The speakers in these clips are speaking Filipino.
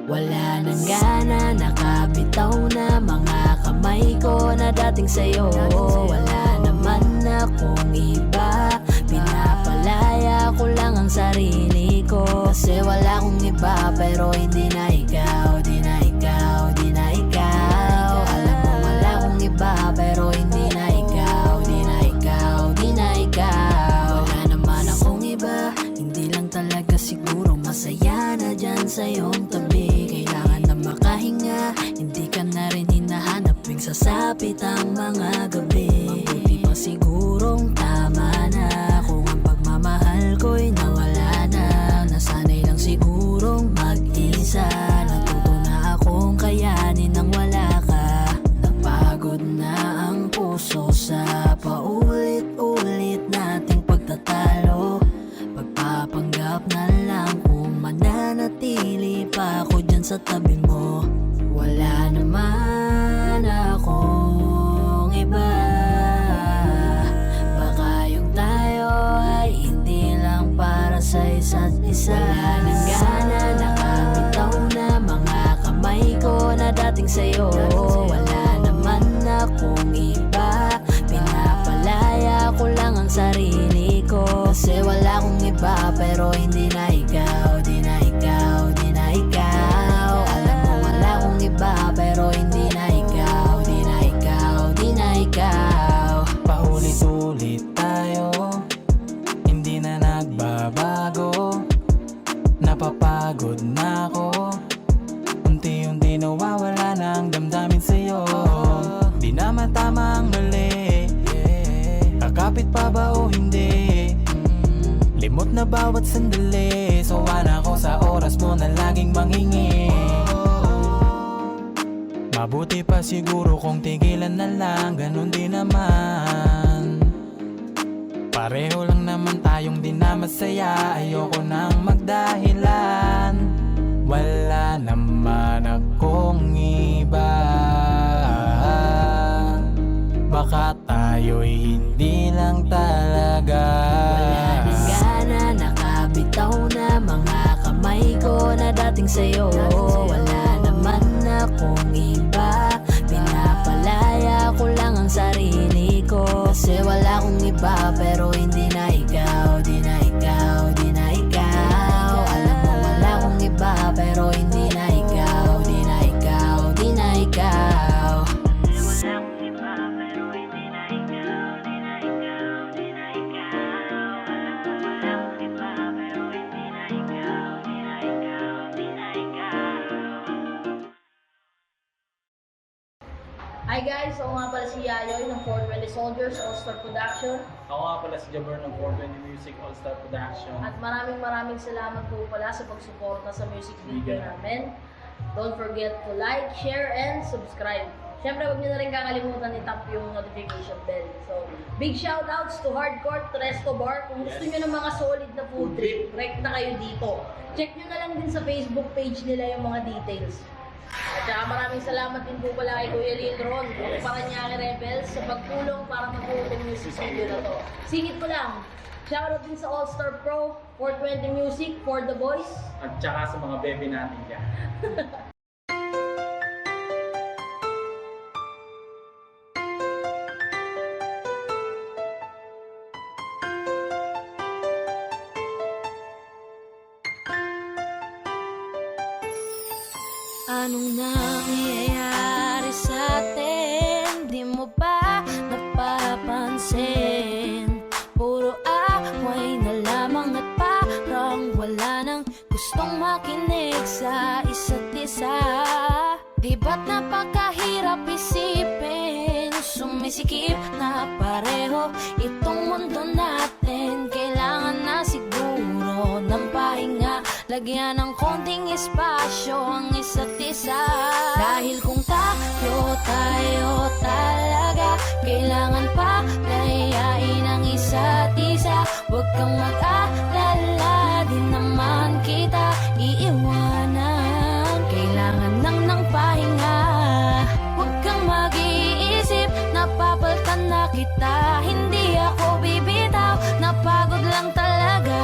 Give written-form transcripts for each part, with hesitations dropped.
Wala nang gana, nakabitaw na mga kamay ko na dating sa'yo. Wala naman akong iba, pinapalaya ko lang ang sarili ko. Kasi wala akong iba pero hindi na ikaw, di na ikaw, di na ikaw. Alam mo wala akong iba pero hindi na ikaw, di na ikaw, di na ikaw. Wala naman akong iba, hindi lang talaga siguro masaya na dyan sa iyong tabi. Kailangan na makahinga, hindi ka na rin hinahanap tuwing sasapit ang mga gabi. Mabuti pa sigurong tama na kung ang pagmamahal ko'y nawala na. Nasanay lang sigurong mag-isa, natuto na akong kayanin nang wala ka. Napagod na ang puso sa paulit-ulit nating pagtatalo. Pagpapanggap na lang kung mananatili pa ako dyan sa tabi mo. Wala naman akong iba, baka yung tayo ay hindi lang para sa isa't isa. Wala nang gana, nakabitaw na mga kamay ko na dating sa'yo. Wala naman akong iba, pinapalaya ko lang ang sarili ko. Kasi wala akong iba pero hindi na ikaw, di na ikaw, di na ikaw. Alam mo wala akong iba pero hindi na ikaw, di na ikaw, di na ikaw. Paulit-ulit tayo, hindi na nagbabago. Napapagod na ako, unti-unti nawawala na ang damdamin sa'yo. Di naman tama ang mali, kakapit pa ba o hindi? Limot na bawat sandali, sawa na ako sa oras mo na laging manghingi. Mabuti pa siguro kung tigilan na lang, ganun din naman. Pareho lang naman tayong di na masaya, ayoko nang magdahilan. Wala naman akong iba, baka tayo'y hindi lang talaga. Wala nang gana, nakabitaw na mga kamay ko na dating sa'yo. Wala naman akong iba, pinapalaya ko lang ang sarili ko. Kasi wala akong iba pero hindi na ikaw, di na ikaw, di na ikaw. Alam mo wala akong iba pero hindi na ikaw, di na ikaw, di na ikaw. Wala akong iba pero hindi na ikaw, di na ikaw, di na ikaw. Alam mo wala akong iba pero hindi na ikaw, di na ikaw, di na ikaw. Hi guys! Ako nga pala si Yayoy ng 420 Soldiers All-Star Production. Ako nga pala si Jabber ng 420 Music All-Star Production. At maraming salamat po pala sa pagsuporta sa music video namin. Don't forget to like, share, and subscribe. Siyempre, huwag nyo na rin kakalimutan i-tap yung notification bell. So, big shoutouts to Hardcore, to Resto Bar. Kung gusto nyo ng mga solid na food trip, rekta kayo dito. Check nyo na lang din sa Facebook page nila yung mga details. At saka maraming salamat din po pala kay Kuya Litron, Paranaque Rebels, sa pagtulong para magbuo yung music video na to. Singit ko lang, shoutout din sa All-Star Pro, 420 Music, For the Boys. At saka sa mga bebe natin dyan. Anong nangyayari sa atin? Di mo ba napapansin? Puro away na lamang at parang wala nang gustong makinig sa isa't isa. Di ba't napakahirap isipin? Sumisikip na pareho itong mundo natin. Kailangan na siguro ng pahinga, lagyan ng konting espasyo ang isa't isa. Dahil kung tayo talaga, kailangan pa layain ang isa't isa. Huwag kang mag-alala, di naman kita iiwanan. Kailangan lang ng pahinga, huwag kang mag-iisip, napapalitan na kita. Hindi ako bibitaw, napagod lang talaga.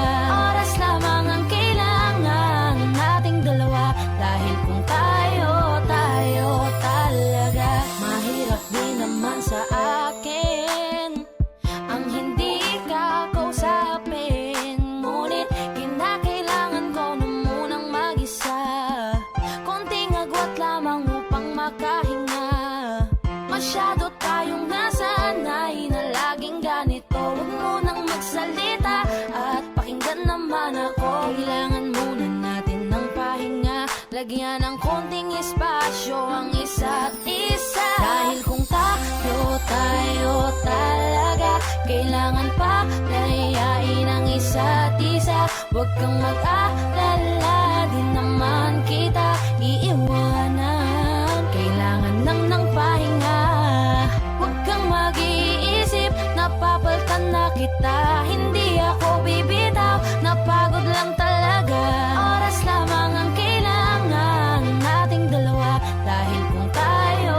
Oras lamang ang kailangan nating dalawa. Dahil kung bigyan ng konting espasyo ang isa't isa. Dahil kung tayo talaga, kailangan pa layain ang isa't isa. Huwag kang mag-alala, di naman kita iiwanan. Kailangan lang ng pahinga, huwag kang mag-iisip, napapaltan na kita. Hindi ako bibitaw, napagod lang talaga. Oras lamang ang kailangan nating dalawa. Dahil kung tayo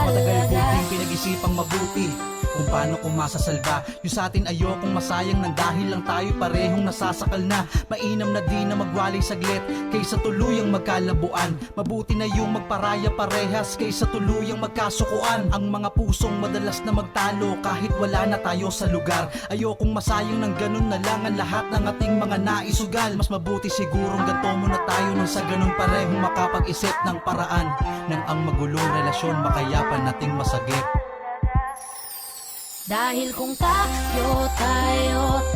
Matagal ko talaga. din pinag-isipang mabuti kung paano ko masasalba yung sa atin. Ayokong masayang nang dahil lang tayo parehong nasasakal na. Mainam na di na magwalay saglit kaysa tuluyang magkalabuan. Mabuti na yung magparaya parehas kaysa tuluyang magkasukuan. Ang mga pusong madalas na magtalo kahit wala na tayo sa lugar. Ayokong masayang ng ganun na lang ang lahat ng ating mga naisugal. Mas mabuti sigurong ganto muna tayo nang sa ganun parehong makapag-isip ng paraan nang ang magulong relasyon makayapan nating masagip. Dahil kung tayo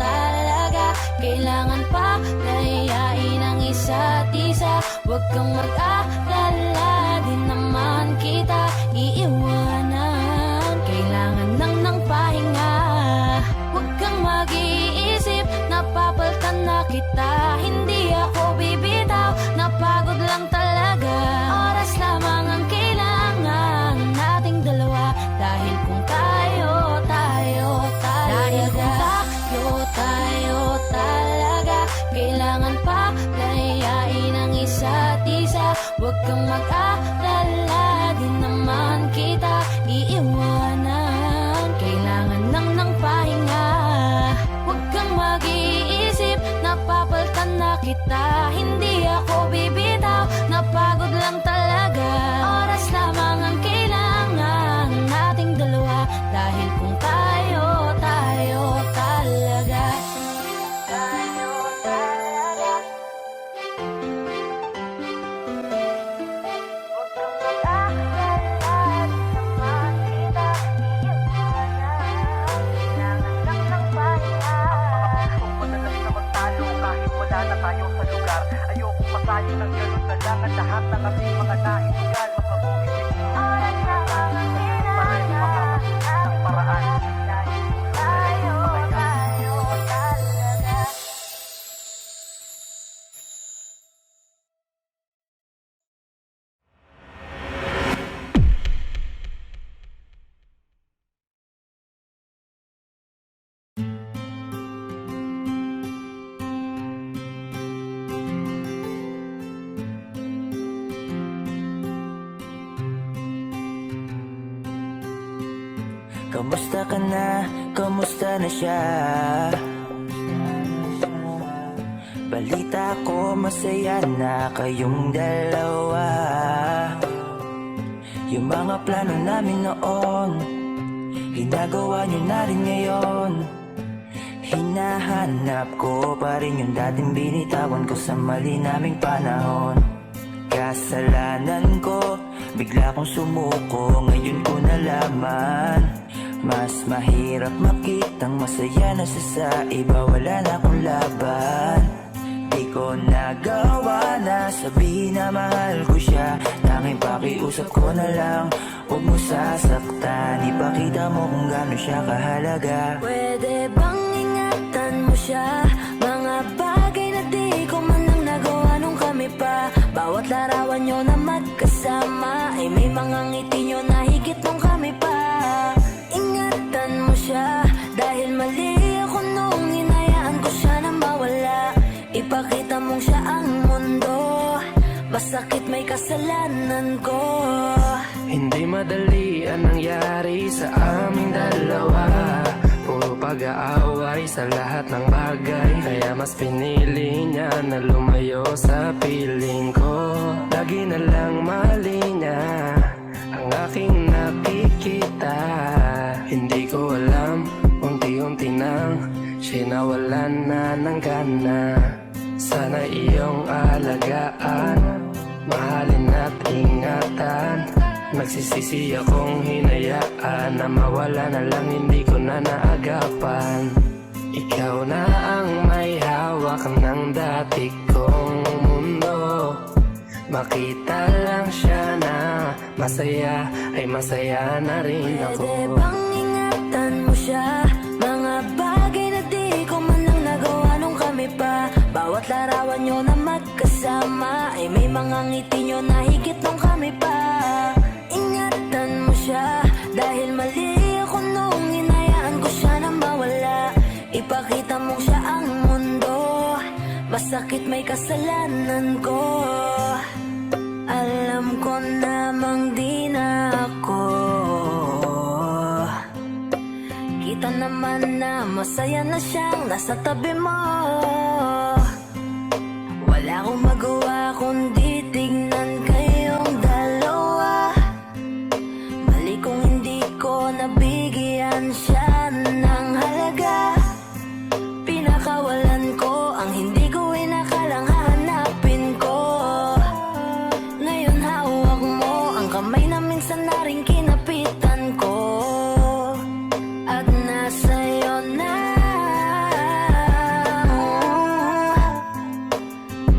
talaga, kailangan pa layain ang isa't isa. Huwag kang mag-alala, di naman kita iiwanan. Kailangan lang ng pahinga, huwag kang mag-iisip, napapaltan na kita. Hindi ako bibitaw, napagod lang talaga. Oras lamang ang kailangan nating dalawa. Dahil kung tayo talaga, kailangan pa layain ang isa't isa. Huwag kang mag-alala, di naman kita iiwanan. Kailangan lang ng pahinga, huwag kang mag-iisip, napapaltan na kita. Hindi ako bibitaw, napagod lang talaga. Oras lamang ang kailangan nating dalawa. Dahil kung tayo talaga. Madalas na magtalo kahit wala na tayo sa lugar. Ayokong masayang ng ganun na lang ang lahat ng ating mga naisugal. Mas mabuti siguro ng paraan. Kamusta ka na? Kamusta na siya? Balita ko masaya na kayong dalawa. Yung mga plano namin noon, ginagawa nyo na rin ngayon. Hinahanap ko pa rin yung dating binitawan ko sa mali naming panahon. Kasalanan ko, bigla kong sumuko, ngayon ko nalaman. Mas mahirap makitang masaya na siya sa iba, wala na akong laban. Di ko nagawa na sabihin na mahal ko siya. Tanging pakiusap ko na lang, huwag mo sasaktan. Ipakita mo kung gaano siya kahalaga. Pwede bang ingatan mo siya? Mga bagay na di ko man lang nagawa nung kami pa. Bawat larawan nyo na magkasama ay may mga ngiti nyo na higit nung kami pa. Ingatan mo siya, dahil mali ako nung hinayaan ko siya na mawala. Ipakita mong siya ang mundo, masakit may kasalanan ko. Hindi madali ang nangyari sa aming dalawa. Puro pag-aaway sa lahat ng bagay, kaya mas pinili niya na lumayo sa piling ko. Lagi na lang mali niya ang aking nakikita. Hindi ko alam, unti-unti nang sinawalan na ng gana. Sana iyong alagaan, mahalin at ingatan. Nagsisisi akong hinayaan na mawala na lang, hindi ko na naagapan. Ikaw na ang may hawak ng dati kong mundo. Makita lang siya na masaya, ay masaya na rin ako. Pwede bang ingatan mo siya? Mga bagay na di ko man lang nagawa nung kami pa. Bawat larawan nyo na magkasama ay may mga ngiti nyo na higit nung kami pa. Ingatan mo siya dahil mali ako nung hinayaan ko siya na mawala. Ipakita mong siya ang mundo, masakit may kasalanan ko. Alam ko namang di na ako. Kita naman na masaya na siyang nasa tabi mo. Wala akong magawa kundi tignan kayong dalawa. Mali kung hindi ko nabigyan siya ng halaga. Pinakawalan ko ang hindi ko inakalang hahanapin ko. Ngayon hawak mo ang kamay na minsan na rin kinapitan ko. At nasa'yo na.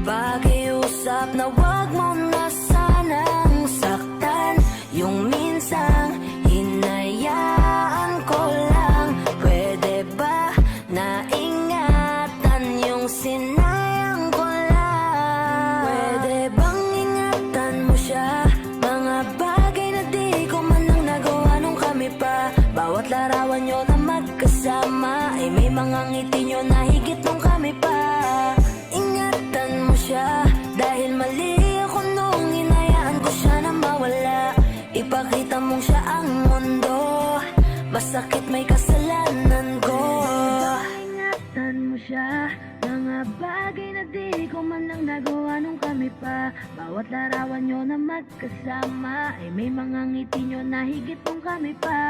Pakiusap na wag mo na sanang saktan. Yung minsang hinayaan ko lang. Pwede ba na ingatan yung sinayang ko lang? Pwede bang ingatan mo siya? Mga bagay na di ko man lang nagawa nung kami pa. Bawat larawan nyo na magkasama ay may mga ngiti nyo na higit nung kami pa. Ingatan mo siya dahil mali ako nung hinayaan ko siya na mawala. Ipakita mong siya ang mundo, masakit may kasalanan ko. Ingatan mo siya, mga bagay na di ko man lang nagawa nung kami pa. Bawat larawan nyo na magkasama ay may mga ngiti nyo na higit nung kami pa.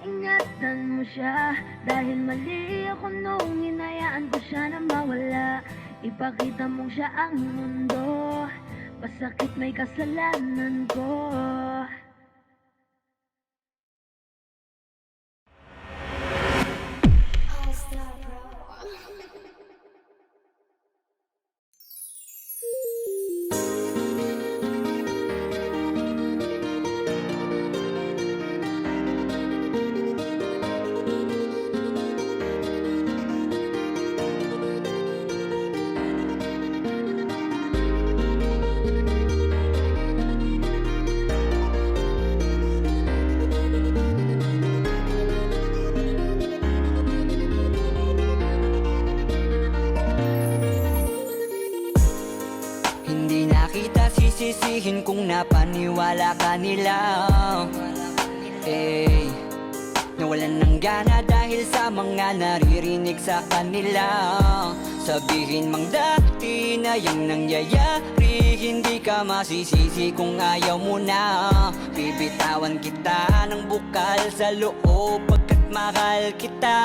Ingatan mo siya dahil mali ako nung hinayaan ko siya na mawala. Ipakita mong siya ang mundo, masakit may kasalanan ko. Hindi na kita sisisihin kung napaniwala ka nila. Nawalan ng gana dahil sa mga naririnig sa kanila. Sabihin mang dati na yung nangyayari, hindi ka masisisi kung ayaw mo na. Bibitawan kita ng bukal sa loob pagkat mahal kita.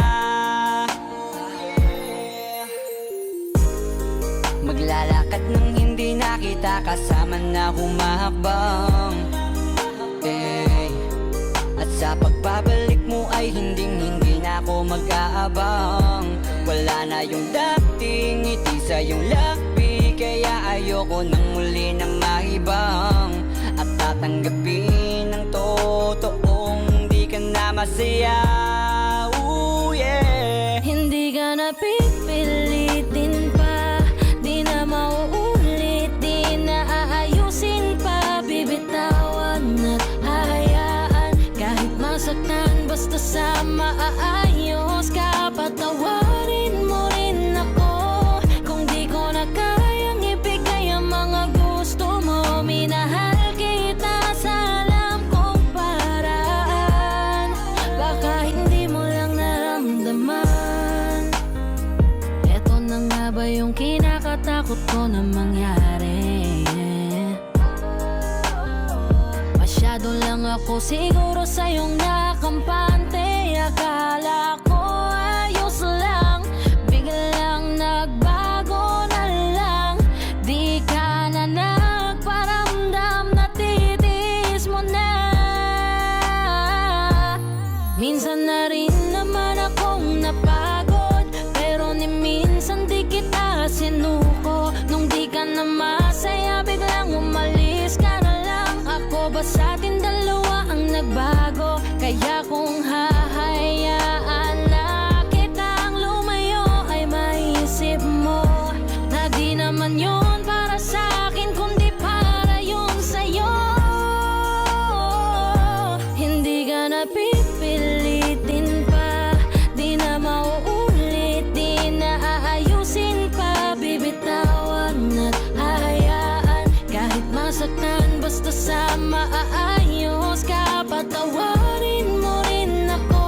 Maglalakad nang hindi nakita kasama na humahakbang. At sa pagbabalik mo ay hindi na ako mag-aabang. Wala na yung dating ngiti sa iyong labi, kaya ayoko nang muli na maibang. At tatanggapin ng totoong di ka na masaya. Ooh, yeah. Hindi ka na pipilitin pa, di na mauulit, di na aayusin pa. Bibitawan at hahayaan kahit masaktan, basta sa maayos ka. Patawarin mo rin ako kung di ko na kayang ibigay ang mga gusto mo. Minahal kita sa alam kong paraan, baka hindi mo lang naramdaman. Eto na nga ba yung kinakatakot ko na mangyari? Masyado lang ako siguro sa iyong nakampante. Akala ko ayos lang, biglang nagbago na lang. Di ka na nagparamdam, natitiis mo na. Minsan na rin naman akong napagod, pero ni minsan di kita sinuko. Nung di ka na masaya, biglang dalawa sa atin dalawa ang nagbago. Kaya kung hahayaan na kitang lumayo ay maisip mo na di naman yun para sa akin kundi para yun sa'yo. Hindi ka na pipilitin pa, di na mauulit, di na aayusin pa. Bibitawan at hayaan kahit masaktan, basta sa maayos ka. Patawarin mo rin ako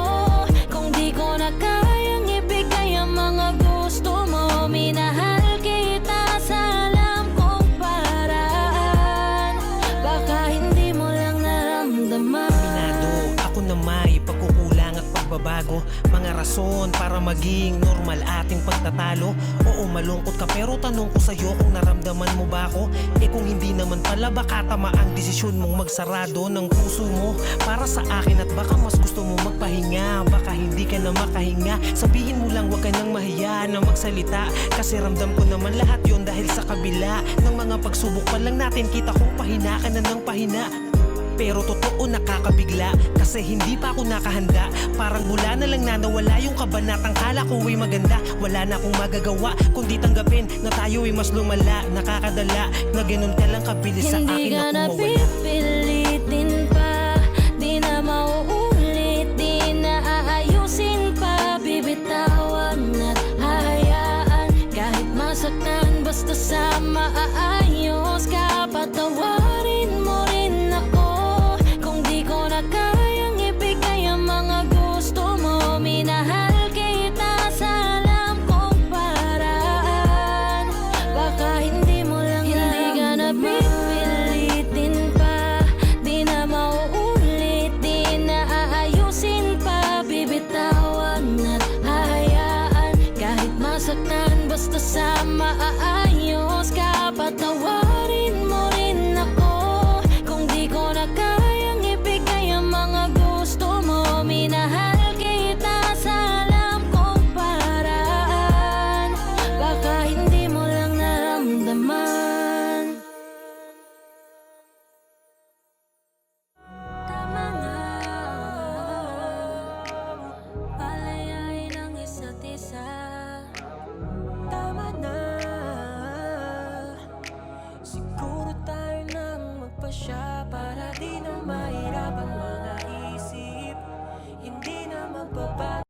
kung di ko na kayang ibigay ang mga gusto mo. Minahal kita sa alam kong paraan, baka hindi mo lang naramdaman. Minado ako na may pagkukulang at pagbabago, mga rason para maging normal ating pagtatalo. Oo, malungkot ka pero tanong ko sa'yo kung naramdaman mo ba ako? Eh kung hindi naman pala, baka tama ang desisyon mong magsarado ng puso mo para sa akin. At baka mas gusto mo magpahinga, baka hindi ka na makahinga. Sabihin mo lang, wag ka nang mahiya na magsalita, kasi ramdam ko naman lahat yon dahil sa kabila ng mga pagsubok pa lang natin, kita kong pahina ka na ng pahina. Pero totoo nakakabigla, kasi hindi pa ako nakahanda. Parang mula na lang na nawala yung kabanatang kala ko ay maganda. Wala na akong magagawa kundi tanggapin na tayo ay mas lumala. Nakakadala na ganun ka lang kabilis sa Hindi akin ka na na kumawala. pipilitin pa, di na mauulit, di na aayusin pa. Bibitawan at hayaan kahit masaktan, basta sa maayos ka. Patawarin mo rin ako kung di ko na kayang ibigay ang mga gusto mo. Minahal kita sa alam kong paraan, baka hindi mo lang hindi ka na pipilitin pa, di na mauulit, di na aayusin pa. Bibitawan at hayaan kahit masaktan, basta sa maayos ka. Patawarin mo rin ako kung di ko na kayang ibigay ang mga gusto mo. Minahal kita sa alam kong paraan, baka hindi mo lang naramdaman. Tama na, palayain ang isa't isa. Tama na, siguro tayo nang magpasya para di na mahirap ang mga isip. Hindi na magbabago.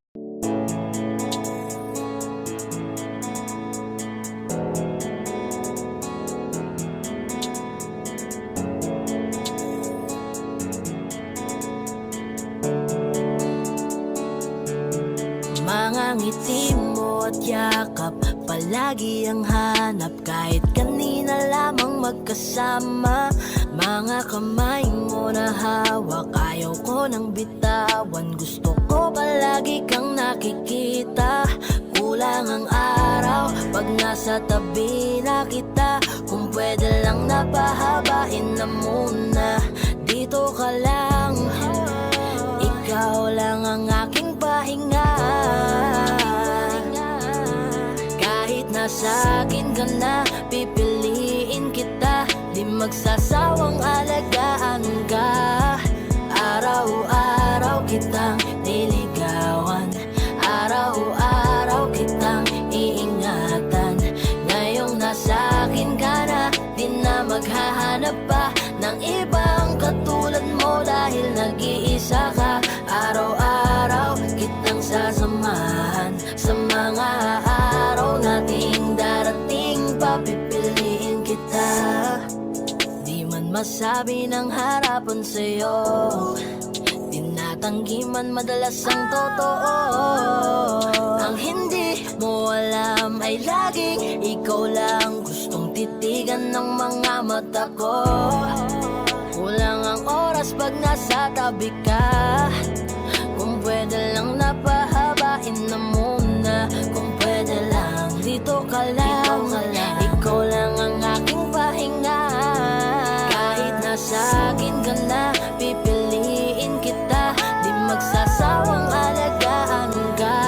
Mga ngiti mo at yakap, palagi ang hanap. Kahit kanina lamang magkasama, mga kamay mo na hawak, ayaw ko nang bitawan. Gusto ko palagi kang nakikita. Kulang ang araw pag nasa tabi na kita. Kung pwede lang napahabain na muna, dito ka lang. Ikaw lang ang aking pahinga. Kahit nasa akin ka na, pipiliin kita. Di magsasawang alagaan ka. Araw-araw kitang niligawan, araw-araw kitang iingatan. Ngayong nasa akin ka na, di na maghahanap pa ng ibang katulad mo, dahil nag-iisa ka. Araw-araw kitang sasamahan sa mga araw nating darating. Papipiliin kita, di man masabi ng harapan sa'yo. Tinatanggi man madalas ang totoo. Ang hindi mo alam ay laging ikaw lang gustong titigan ng mga mata ko. Kulang ang oras pag nasa tabi ka. Kung pwede lang napahabain na muna. Kung pwede lang dito ka lang. Ikaw lang ang aking pahinga. Kahit nasa akin ka na, pipiliin kita. Di magsasawang alagaan ka.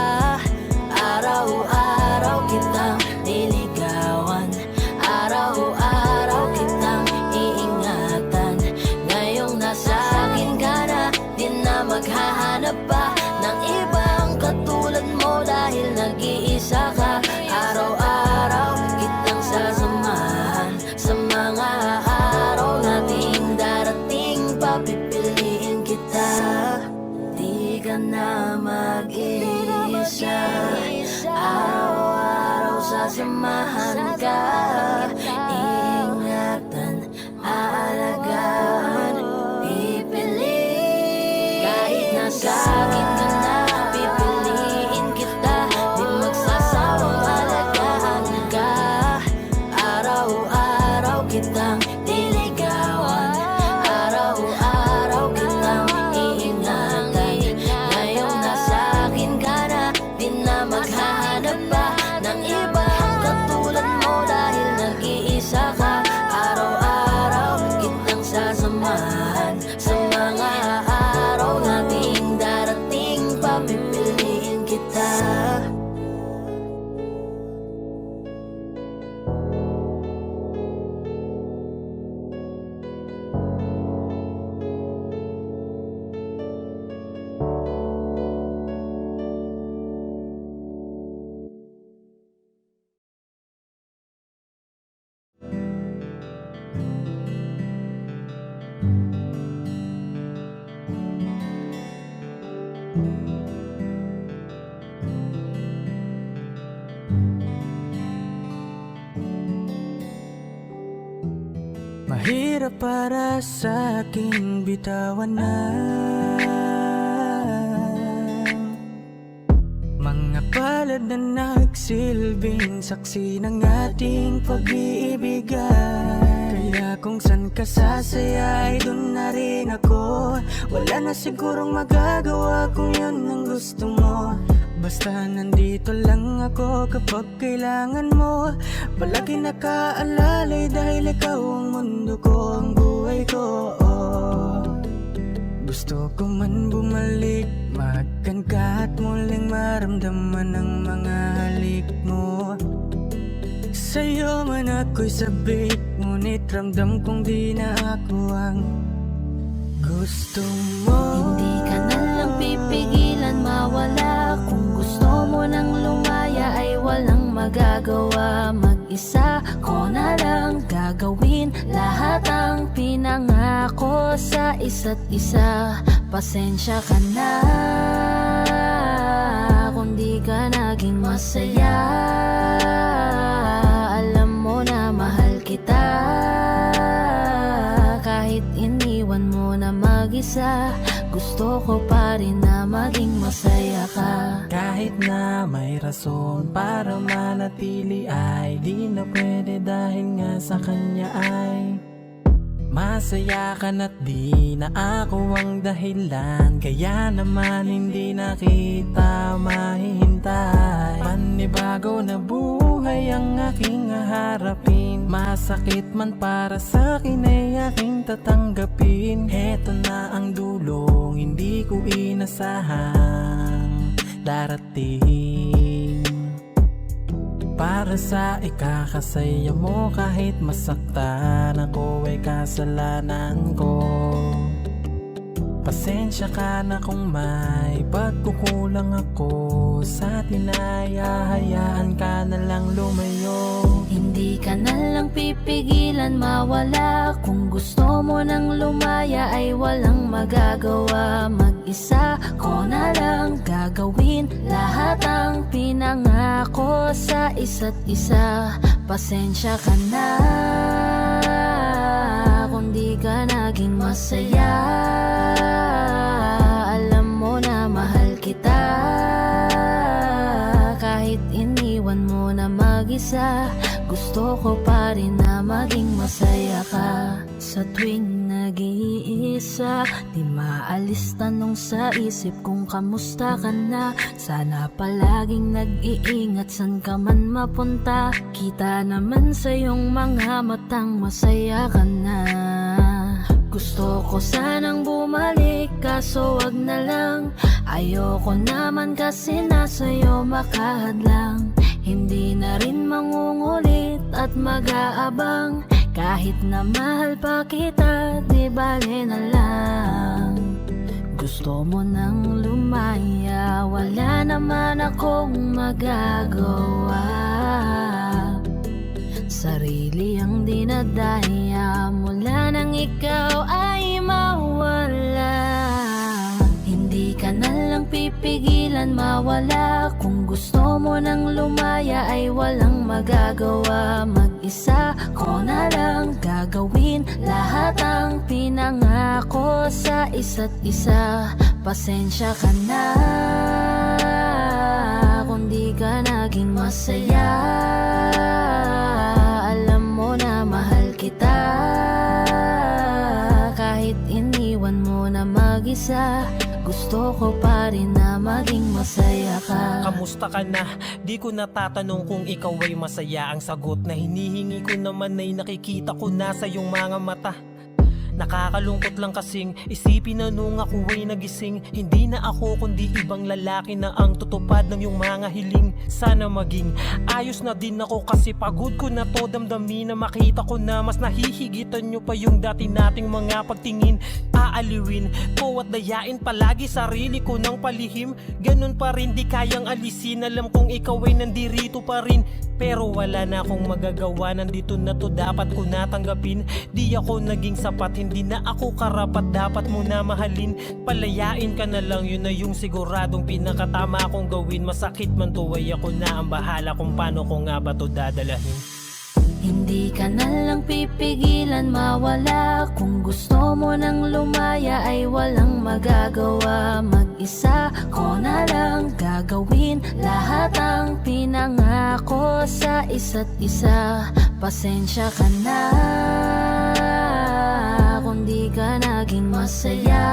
Araw-araw kitang niligawan, araw-araw kitang iingatan. Ngayong Iingatan, aalagaan, pipiliin. Kahit nasa akin ka na, pipiliin kita. Di magsasawang alagaan ka. Araw-araw kitang diligawan, araw-araw kitang iingatan. Ngayong nasa akin ka na, di na maghahanap pa ng ibang katulad mo dahil nag-iisa ka. Araw-araw kitang sasamahan sa mga araw nating darating, papipiliin kita. Mahirap para sa aking bitawan na mga palad na nagsilbing saksi ng ating pag-iibigan. Kaya kung san ka sasaya ay dun na rin ako. Wala na sigurong magagawa kung yun ang gusto mo. Basta nandito lang ako kapag kailangan mo. Palagi nakaalalay dahil ikaw ang mundo ko, ang buhay ko. Gusto ko man bumalik, makan ka at muling maramdaman ang mga halik mo. Sa'yo man ako'y sabik, ngunit ramdam kong di na ako ang gusto mo. Hindi ka na lang pipigilan mawala. Kung gusto mo nang lumaya ay walang magagawa. Mag-isa ko na lang gagawin lahat ang pinangako sa isa't isa. Pasensya ka na kung di ka naging masaya. Alam mo na mahal kita. Kahit iniwan mo na mag-isa, gusto ko pa rin na maging masaya ka. Kahit na may rason para manatili ay di na pwede dahil nga sa kanya ay masaya ka na't di na ako ang dahilan. Kaya naman hindi na kita mahihintay. Panibago na buhay ang aking haharapin. Masakit man para sa akin ay aking tatanggapin. Heto na ang dulong hindi ko inasahang darating. Para sa ikakasaya mo kahit masaktan ako ay kasalanan ko. Pasensya ka na kung may pagkukulang ako sa atin ay hahayaan ka na lang lumayo. Hindi ka na lang pipigilan mawala. Kung gusto mo nang lumaya ay walang magagawa. Mag-isa ko na lang gagawin lahat ang pinangako sa isa't isa. Pasensya ka na kung di ka naging masaya. Alam mo na mahal kita. Kahit iniwan mo na mag-isa, gusto ko pa rin na maging masaya ka. Sa tuwing nag-iisa, di maalis tanong sa isip kung kamusta ka na. Sana palaging nag-iingat san ka man mapunta. Kita naman sa iyong mga matang masaya ka na. Gusto ko sanang bumalik kaso wag na lang. Ayoko naman kasi nasa'yo makahadlang. Hindi na rin mangungulit at mag-aabang. Kahit na mahal pa kita, di bale na lang. Gusto mo nang lumaya, wala naman akong magagawa. Sarili ang dinadaya mula nang ikaw ay mawala. Hindi ka na lang pipigilan pigilan mawala. Kung gusto mo nang lumaya ay walang magagawa. Mag-isa ko na lang gagawin lahat ang pinangako sa isa't isa. Pasensya ka na kung di ka naging masaya. Alam mo na mahal kita, kahit iniwan mo na mag-isa. Gusto ko pa rin na maging masaya ka. Kamusta ka na? Di ko natatanong kung ikaw ay masaya. Ang sagot na hinihingi ko naman ay nakikita ko na sa iyong mga mata. Nakakalungkot lang kasing isipin na nung ako ay nagising, hindi na ako kundi ibang lalaki na ang tutupad ng iyong mga hiling. Sana maging ayos na din ako kasi pagod ko na to damdamin na makita ko na mas nahihigitan nyo pa yung dati nating mga pagtingin. Aaliwin ko at dayain palagi sarili ko ng palihim. Ganun pa rin di kayang alisin, alam kong ikaw ay nandirito pa rin. Pero wala na akong magagawa, nandito na to dapat ko natanggapin. Di ako naging sapat, hindi na ako karapat, dapat mo na mahalin. Palayain ka na lang, yun na yung siguradong pinakatama akong gawin. Masakit man to ay ako na ang bahala kung paano ko nga ba to dadalahin. Hindi ka na lang pipigilan mawala. Kung gusto mo nang lumaya ay walang magagawa. Mag-isa ko na lang gagawin lahat ang pinangako sa isa't isa. Pasensya ka na kung di ka naging masaya.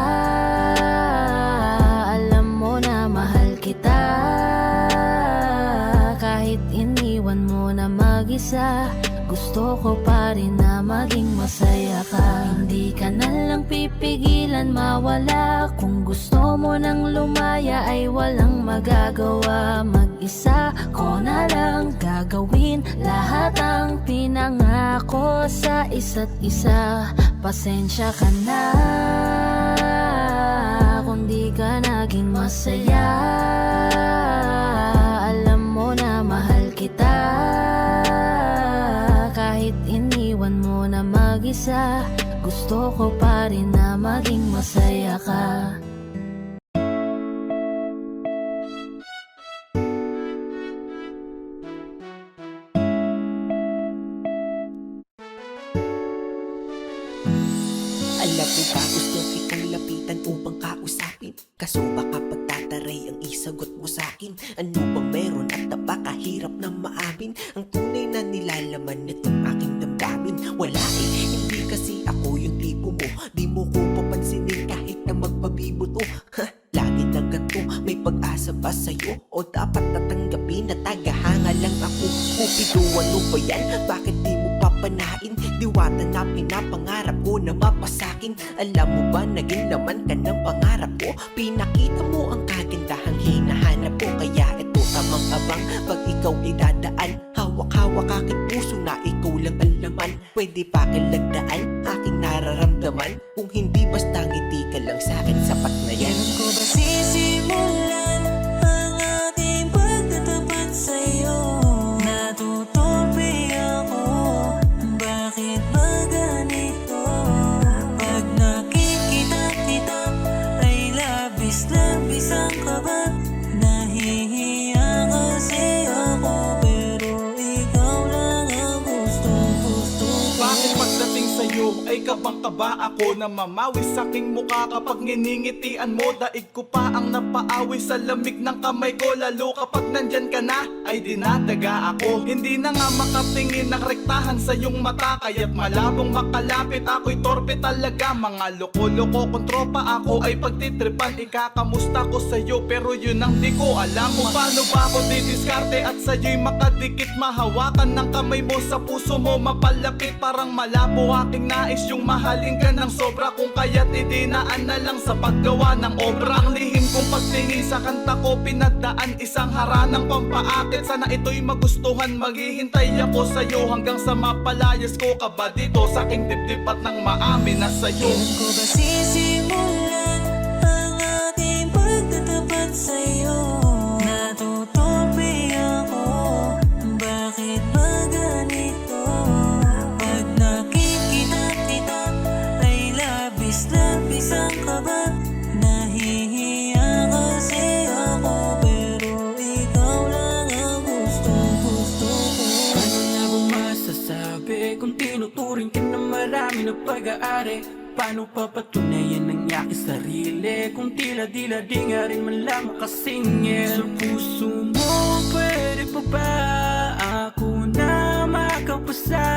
Alam mo na mahal kita, kahit iniwan mo na mag-isa. Gusto ko pa rin na maging masaya ka. Hindi ka na lang pipigilan mawala. Kung gusto mo nang lumaya ay walang magagawa. Mag-isa ko na lang gagawin lahat ang pinangako sa isa't isa. Pasensya ka na kung di ka naging masaya. Alam mo na mahal kita, kahit iniwan mo na mag-isa. Gusto ko pa rin na maging masaya ka. Alam mo ba gusto kitang lapitan upang kausapin? Kaso baka pagtataray ang isagot mo sa'kin. Ano ba meron at napakahirap na maamin ang tunay na nilalaman nitong aking damdamin? Wala eh, hindi kasi ako yung tipo mo. Di mo ko papansinin kahit na magpabibuto. Lagi na ganito, may pag-asa ba sa'yo? O dapat natanggapin na tagahanga lang ako? Kupido, ano ba yan? Bakit di mo papanain? Diwata na pinapangarap ko na mapasakin. Alam mo ba, naging laman ka ng pangarap ko. Pinakita mo ang kagandahang hinahanap ko. Kaya ito tamang abang pag ikaw ay dadaan. Hawak-hawak aking puso na ikaw lang ang laman. Pwede pa kilagdaan aking nararamdaman. Kung hindi basta ngiti ka lang sa'kin, sapat na yan. Kailan ko ba sisimulan ang ating pagtatapat sa'yo? Natutupi ako, bakit ba ganito? Pag nakikita kita ay labis-labis ang kaba. Nahihiya kasi ako, pero ikaw lang ang gustong-gusto ko. Bakit pagdating sa'yo ay kabang-kaba ako na mamawi sa'king mukha kapag nginingitian mo? Daig ko pa ang napaawi sa lamig ng kamay ko. Lalo kapag nandyan ka na ay dinadaga ako. Hindi na nga makatingin ng rektahan sa iyong mata, kaya't malabong makalapit ako'y torpe talaga. Mga loko-loko kong tropa ako ay pagtitripan. Ikakamusta ko sa'yo pero yun ang di ko alam. Kung paano ba ako didiskarte at sa'yo'y makadikit. Mahawakan ng kamay mo sa puso mo mapalapit. Parang malabo aking nais yung mahalin ka ng sobra. Kung kaya't idinaan na lang sa paggawa ng obra. Ang lihim kong pagtingin sa kanta ko pinagdaan, isang haranang pampaakit. Sana ito'y magustuhan, maghihintay ako sa'yo hanggang sa mapalayas ko ka ba dito sa aking dibdib at nang maamin na sa'yo. Kailan ko ba sisimulan ang ating pagtatapat sa'yo? Natutupi ako, bakit ba ganito? Pag nakikita kita ay labis-labis ang kaba. Nahihiya kasi ako, Tinuturing ka na marami na pag-aari. Paano papatunayan ang aking sarili kung tila-dila di nga rin man lang makasingil? Sa puso mo, pwede pa ba ako na makapasa?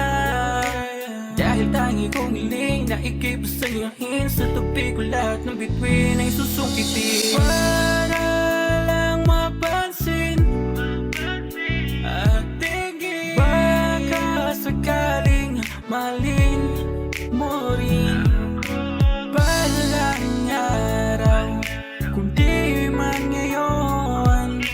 Dahil tangi kong hiling na ika'y pasayahin. Sa tabi ko lahat ng bituin ay susungkitin. Para lang mapansin at tingin, baka sakaling mahalin mo rin. Balang araw, kundi man ngayon,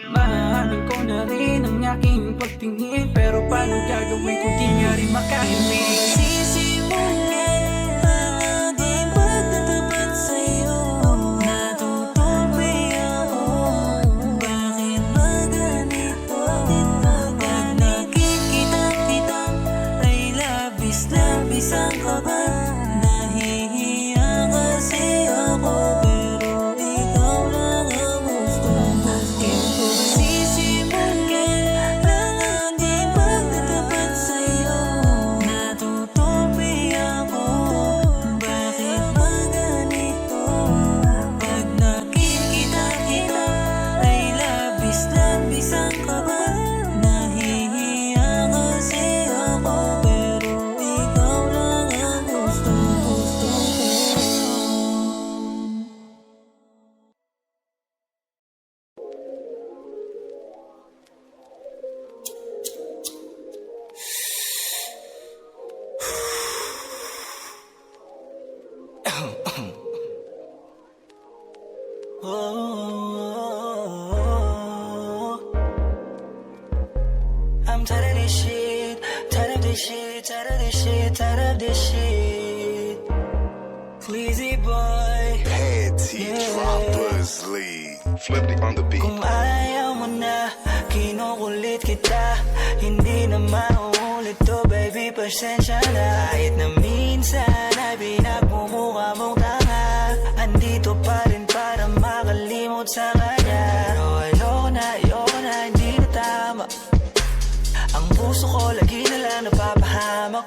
mahalin ko na rin ang aking pagtingin. Pero paano gagawin kung di nga rin makahimik? Sisimulan ang aking pagtatapat sa'yo. Natutupi ako, bakit ba ganito? Pag nakikita kita ay labis-labis ang kaba. Nahihiya kasi ako, pero ikaw lang ang gustong gusto ko. Sisimulan ang aking pagtatapat sa'yo. Natutupi ako, bakit ba ganito? Pag nakikita kita ay labis-labis ang kaba. Nahihiya kasi ako, pero ikaw lang ang gustong gusto ko. I'm tired of this shit, tired of this shit, tired of this shit, tired of this shit. Sleazy boy, Panty Droppers League. Flipping on the beat. kung ayaw mo na, kinukulit kita. Hindi na mauulit to, baby, pasensya na. Kahit na minsan ay pinagmumukha mong tanga, andito pa rin para makalimot sa kanya. Pero ayoko na, hindi na tama. Ang puso ko lagi na lang napapahamak.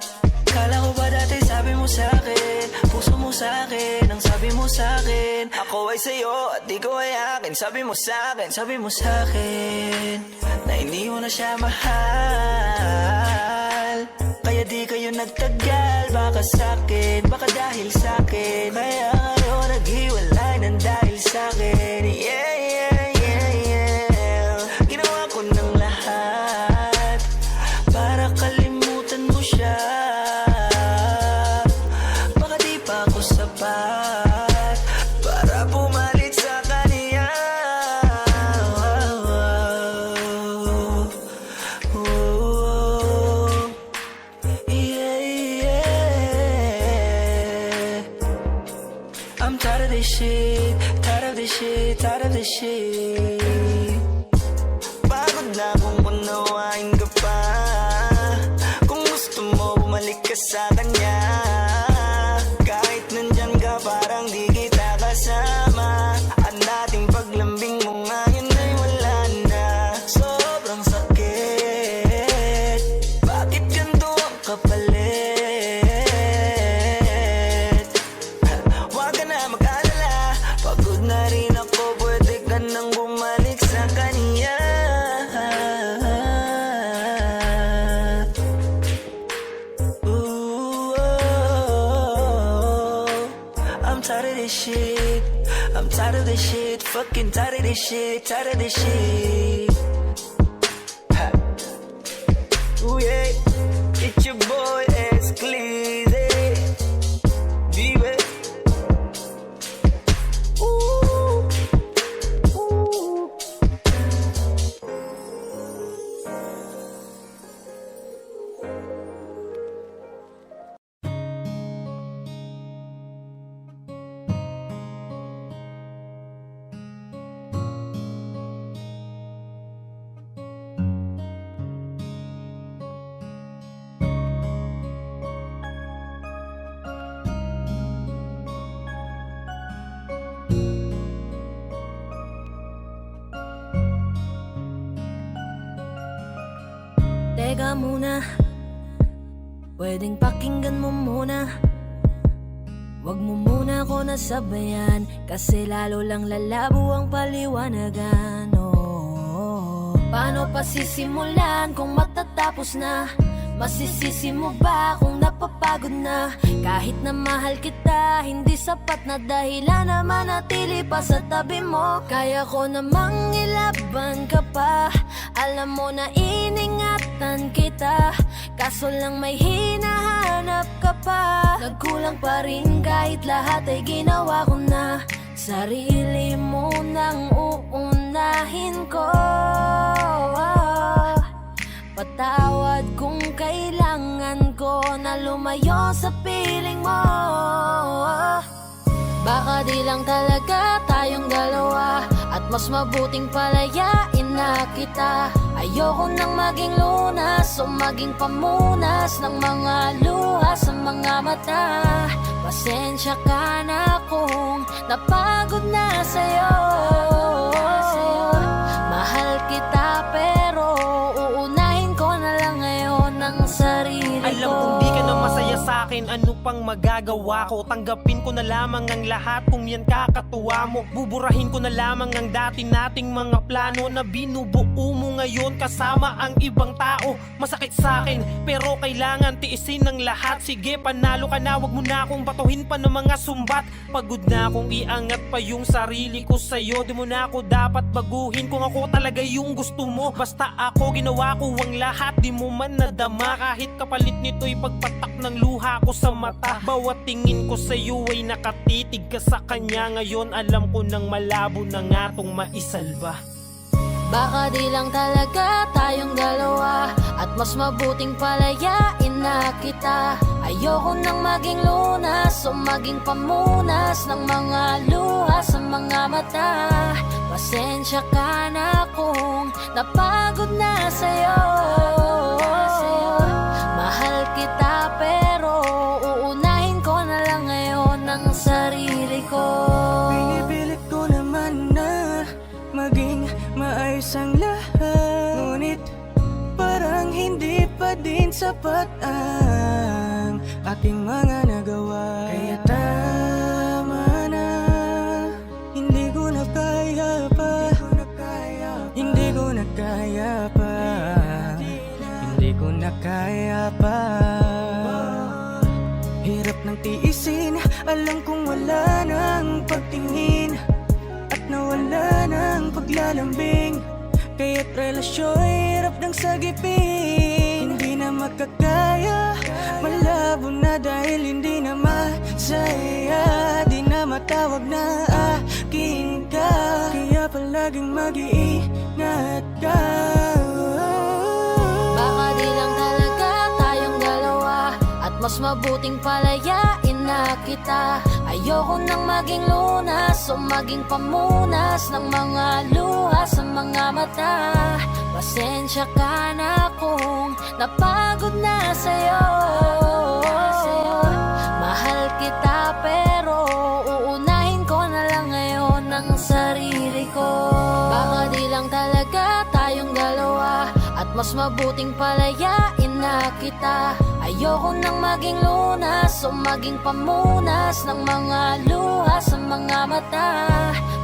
Kala ko ba dati sabi mo sa'kin, puso mo sa'kin, ang sabi mo sa'kin, ako ay sa'yo at di ko ay akin. Sabi mo sa'kin, na hindi mo na siya mahal. Kaya di kayo nagtagal, baka sa'kin, baka dahil sa'kin. Kaya ngayon naghiwalay ng dahil sa'kin. Yeah, yeah, yeah, yeah. Ginawa ko ng lahat para kalimutan mo siya. Baka di pa ako sapat para pumalit sa kanya. Yeah, yeah. I'm tired of this shit, tired of this shit, tired of this shit. Pagod na kung unawain ka pa. Kung gusto mo bumalik ka sa kanya, kahit nandyan ka parang di kita kasama. Ang dating paglambing mo ngayon ay wala na. Sobrang sakit, bakit ganito ang kapalit? Huwag ka na mag-alala, pagod na rin ako, pwede ka nang bumalik sa kanya. Ooh, oh, I'm tired of this shit, I'm tired of this shit, fucking tired of this shit, tired of this shit. Ha. Ooh yeah, it's your boy Escleezy, baby. Ooh, ooh. Teka muna, Pwedeng pakinggan mo muna, wag mo muna ako nasabayan, kasi lalo lang lalabo ang paliwanagan. Paano pa sisimulan kung matatapos na? Masisisi mo ba kung napapagod na? Kahit na mahal kita, hindi sapat na dahilan na manatili pa sa tabi mo. Kaya ko namang ilaban ka pa, alam mo na iningatan kita, kaso lang may hinahanap ka pa. Nagkulang pa rin kahit lahat ay ginawa ko na. Sarili mo nang uunahin ko. Patawad kung kailangan ko na lumayo sa piling mo. Baka di lang talaga tayong dalawa, at mas mabuting palayain na kita. Ayoko nang maging lunas o maging pamunas ng mga luha sa mga mata. Pasensya ka na kung napagod na sa'yo. Mahal kita pero uunahin ko na lang ngayon ang sarili ko. Alam kong di ka na masaya sa'kin, ano pang magagawa ko? Tanggapin ko na lamang ang lahat kung yan kakatuwa mo. Buburahin ko na lamang ang dati nating mga plano na binubuo mo ngayon kasama ang ibang tao. Masakit sa'kin pero kailangan tiisin ng lahat. Sige, panalo ka na, wag mo na akong batuhin pa ng mga sumbat. Pagod na akong iangat pa yung sarili ko sa'yo. Di mo na ako dapat baguhin kung ako talaga yung gusto mo. Basta ako, ginawa ko ang lahat, di mo man nadama. Kahit kapalit nito'y pagpatak ng luha ko sa mata. Bawat tingin ko sa'yo ay nakatitig ka sa kanya. Ngayon alam ko nang malabo na nga tong maisalba. Baka di lang talaga tayong dalawa, at mas mabuting palayain na kita. Ayoko nang maging lunas o maging pamunas ng mga luha sa mga mata. Pasensya ka na kung napagod na sa'yo. Mahal kita pero uunahin ko na lang ngayon ang sarili ko. Pinipilit ko naman na maging maayos ang lahat, ngunit parang hindi pa din sapat ang ating mga nagawa. Kaya tama na, hindi ko na kaya pa, hindi ko na kaya pa, hindi ko na kaya pa. Hirap ng tiisin, alam kong wala nang pagtingin at nawala ng paglalambing. Kaya't relasyo'y hirap ng sagipin. Hindi na makakaya, malabo na dahil hindi na masaya. Di na matawag na akin ka, kaya palaging mag-iingat ka. Baka di lang talaga tayong dalawa, at mas mabuting palayain na kita. Ayoko nang maging lunas o maging pamunas ng mga luha sa mga mata. Pasensya ka na kung napagod na sa'yo. Mahal kita pero uunahin ko na lang ngayon ang sarili ko. Baka di lang talaga tayong dalawa, at mas mabuting palayain na kita. Ayoko nang maging lunas o maging pamunas ng mga luha sa mga mata.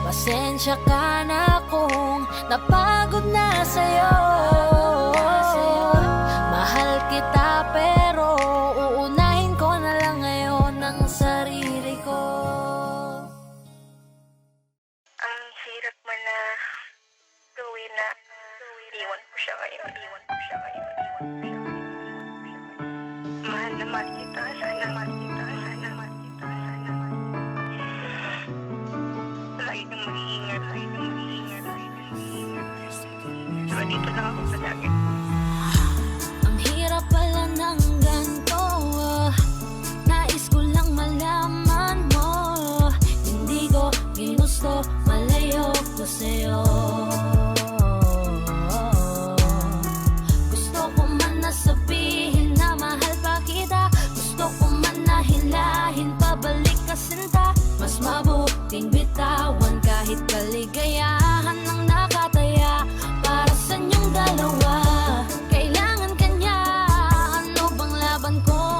Pasensya ka na kung napagod na sa'yo. Mahal kita pero uunahin ko na lang ngayon ang sarili ko. Ang hirap man na gawin na iwan ko siya ngayon. Mahal na mahal kita, sana mahal kita, sana mahal kita, sana mahal kita. Lagi kang mag-iingat, lagi kang mag-iingat, lagi kang mag-iingat. So, dito lang ako palagi. Ang hirap pala ng ganito, nais ko lang malaman mo. Hindi ko ginusto, malayo ko sa'yo. Gusto ko man na sabihin na mahal pa kita, gusto ko man na hilahin pabalik ka sinta. Mas mabuting bitawan kahit kaligayahan ang nakataya para sa inyong dalawa. Kailangan kanya, ano bang laban ko?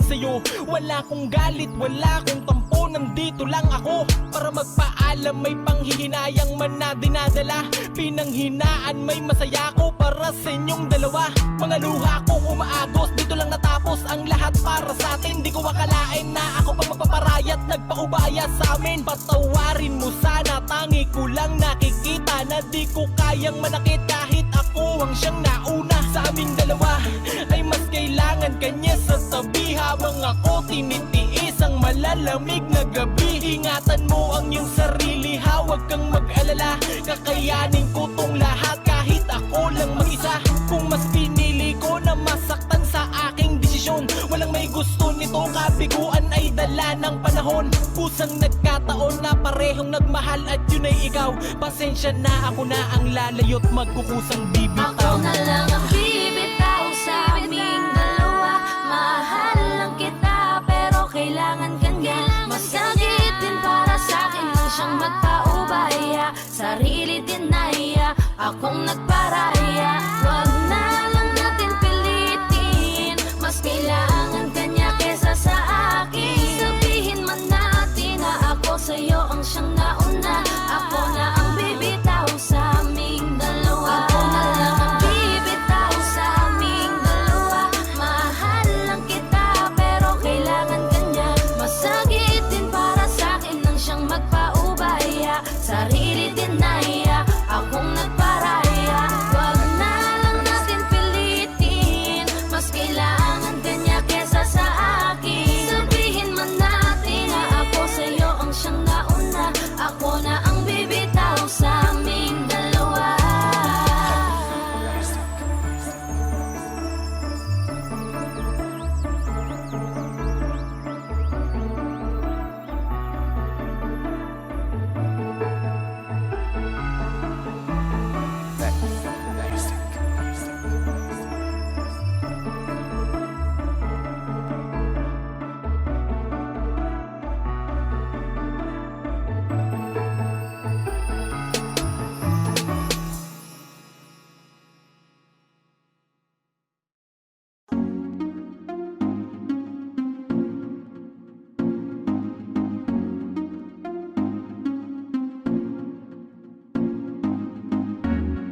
sa'yo. Wala kong galit, wala kong tampo, nandito lang ako para magpaalam. May panghihinayang man na dinadala, pinanghinaan may masaya ko para sa inyong dalawa. Mga luha ko umaagos, dito lang natapos ang lahat para sa atin. Di ko akalain na ako pa magpaparayat, nagpaubaya sa amin. Patawarin mo sana, tangi ko lang nakikita na di ko kayang manakit kahit ako ang siyang nauna. Sa aming dalawa ay mas kailangan kanya sa tabi, habang ako tinitiis ang malalamig na gabi. Ingatan mo ang iyong sarili, huwag kang mag-alala, kakayanin ko tong lahat kahit ako lang mag-isa. Kung mas pinili ko na masaktan sa aking desisyon, walang may gusto nito, kabiguan ay dala ng panahon. Kusang nagkataon na parehong nagmahal at yun ay ikaw. Pasensya na, ako na ang lalayo't magkukusang bibitaw. Ako na lang ang bibitaw sa aming dalawa. Mahal lang kita pero kailangan kanya. Masakit din para sa akin lang siyang magpaubaya. Sarili din naiya, akong nagparaya. Wag na lang natin pilitin, mas kailangan kanya kesa sa akin. Sabihin man natin na ako sa'yo ang siyang nauna. Ako na ang bibitaw sa aming dalawa. Ako na lang ang bibitaw sa aming dalawa. Mahal lang kita pero kailangan kanya. Masakit din para sa akin nang siyang magpaubaya. Sarili din naiya, akong nagparaya. Wag na lang natin pilitin, mas kailangan kanya kesa sa akin. Sabihin man natin na ako sa'yo ang siyang nauna. Ako na ang bibitaw sa aming dalawa.